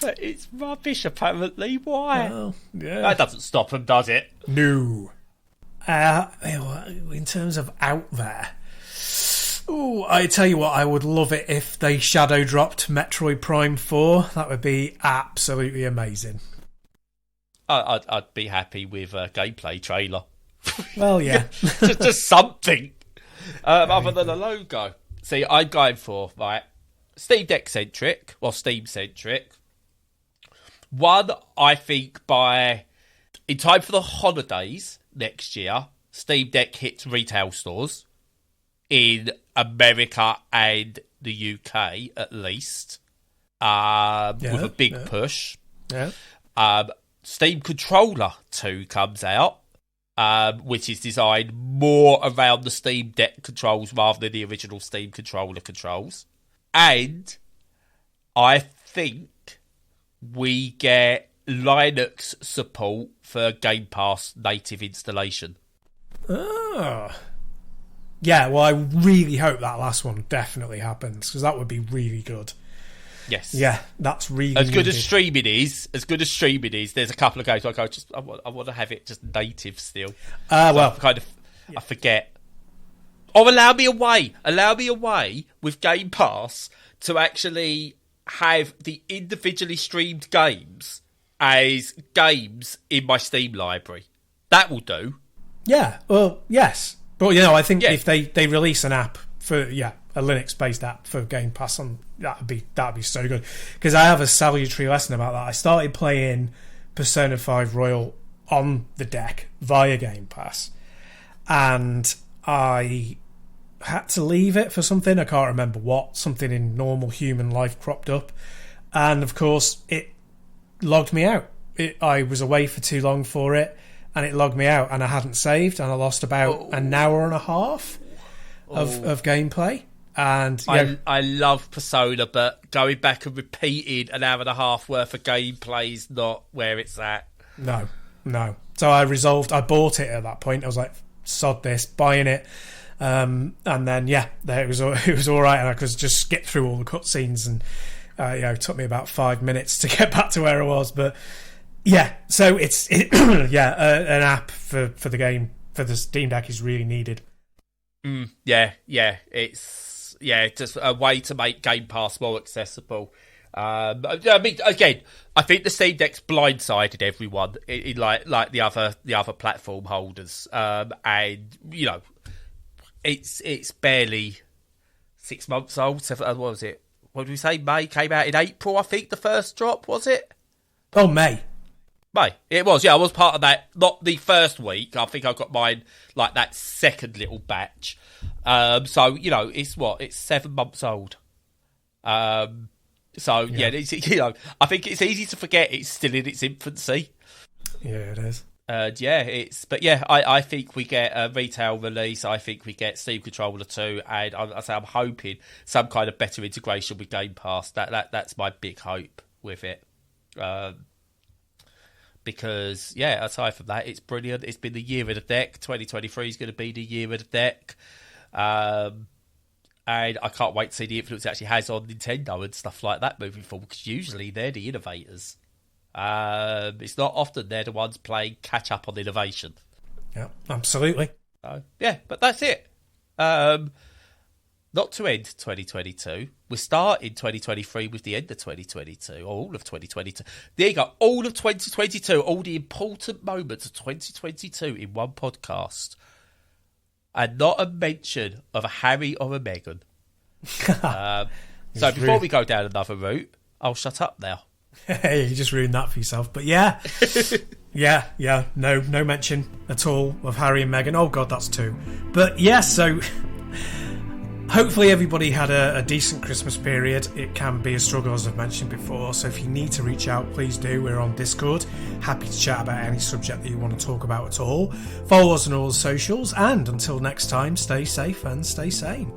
it's rubbish, apparently. Why? Well, yeah. That doesn't stop them, does it? No. In terms of out there, I tell you what, I would love it if they shadow dropped Metroid Prime 4. That would be absolutely amazing. I'd be happy with a gameplay trailer. Well, yeah. just something. Other than a logo. See, I'm going for, right, Steam Deck centric, or Steam centric. One, I think in time for the holidays next year, Steam Deck hits retail stores in America and the UK, at least, with a big push. Yeah. Steam Controller 2 comes out, which is designed more around the Steam Deck controls rather than the original Steam Controller controls. And I think we get Linux support for Game Pass native installation. Oh. Yeah, well, I really hope that last one definitely happens, because that would be really good. Yes. Yeah, that's really as good as streaming is. There's a couple of games where I go, I want to have it just native still. Well, I forget. Or allow me a way with Game Pass to actually have the individually streamed games as games in my Steam library. That will do. Yeah. Well, yes, but I think if they release an app for a Linux-based app for Game Pass, that'd be so good. Because I have a salutary lesson about that. I started playing Persona 5 Royal on the deck via Game Pass, and I had to leave it for something. I can't remember what. Something in normal human life cropped up, and of course it logged me out. I was away for too long for it, and it logged me out, and I hadn't saved, and I lost about an hour and a half of gameplay. And I love Persona, but going back and repeating an hour and a half worth of gameplay is not where it's at. No. So I bought it at that point. I was like, sod this, buying it. And then it was all right, and I could just skip through all the cutscenes, and it took me about 5 minutes to get back to where I was. But so an app for the game, for the Steam Deck, is really needed. It's just a way to make Game Pass more accessible. I mean, again, I think the Steam Deck's blindsided everyone in like the other platform holders, and it's barely 6 months old. What was it? What did we say? May came out in April. I think the first drop, was it? Oh, May. It was. Yeah, I was part of that. Not the first week. I think I got mine like that second little batch. So it's 7 months old. I think it's easy to forget it's still in its infancy. Yeah, it is. I think we get a retail release. I think we get Steam Controller 2, and I'm hoping some kind of better integration with Game Pass. That's my big hope with it. Because aside from that, it's brilliant. It's been the year of the deck. 2023 is going to be the year of the deck. And I can't wait to see the influence it actually has on Nintendo and stuff like that moving forward, because usually they're the innovators. It's not often they're the ones playing catch up on innovation. Yeah, absolutely. So, but that's it. Not to end 2022. We're starting 2023 with the end of 2022, or all of 2022. There you go, all of 2022, all the important moments of 2022 in one podcast. And not a mention of a Harry or a Meghan. So before we go down another route, I'll shut up now. Hey, you just ruined that for yourself. But no mention at all of Harry and Meghan. Oh God, that's two. But so hopefully everybody had a decent Christmas period. It can be a struggle, as I've mentioned before, so if you need to reach out, please do. We're on Discord, happy to chat about any subject that you want to talk about at all. Follow us on all the socials, and until next time, stay safe and stay sane.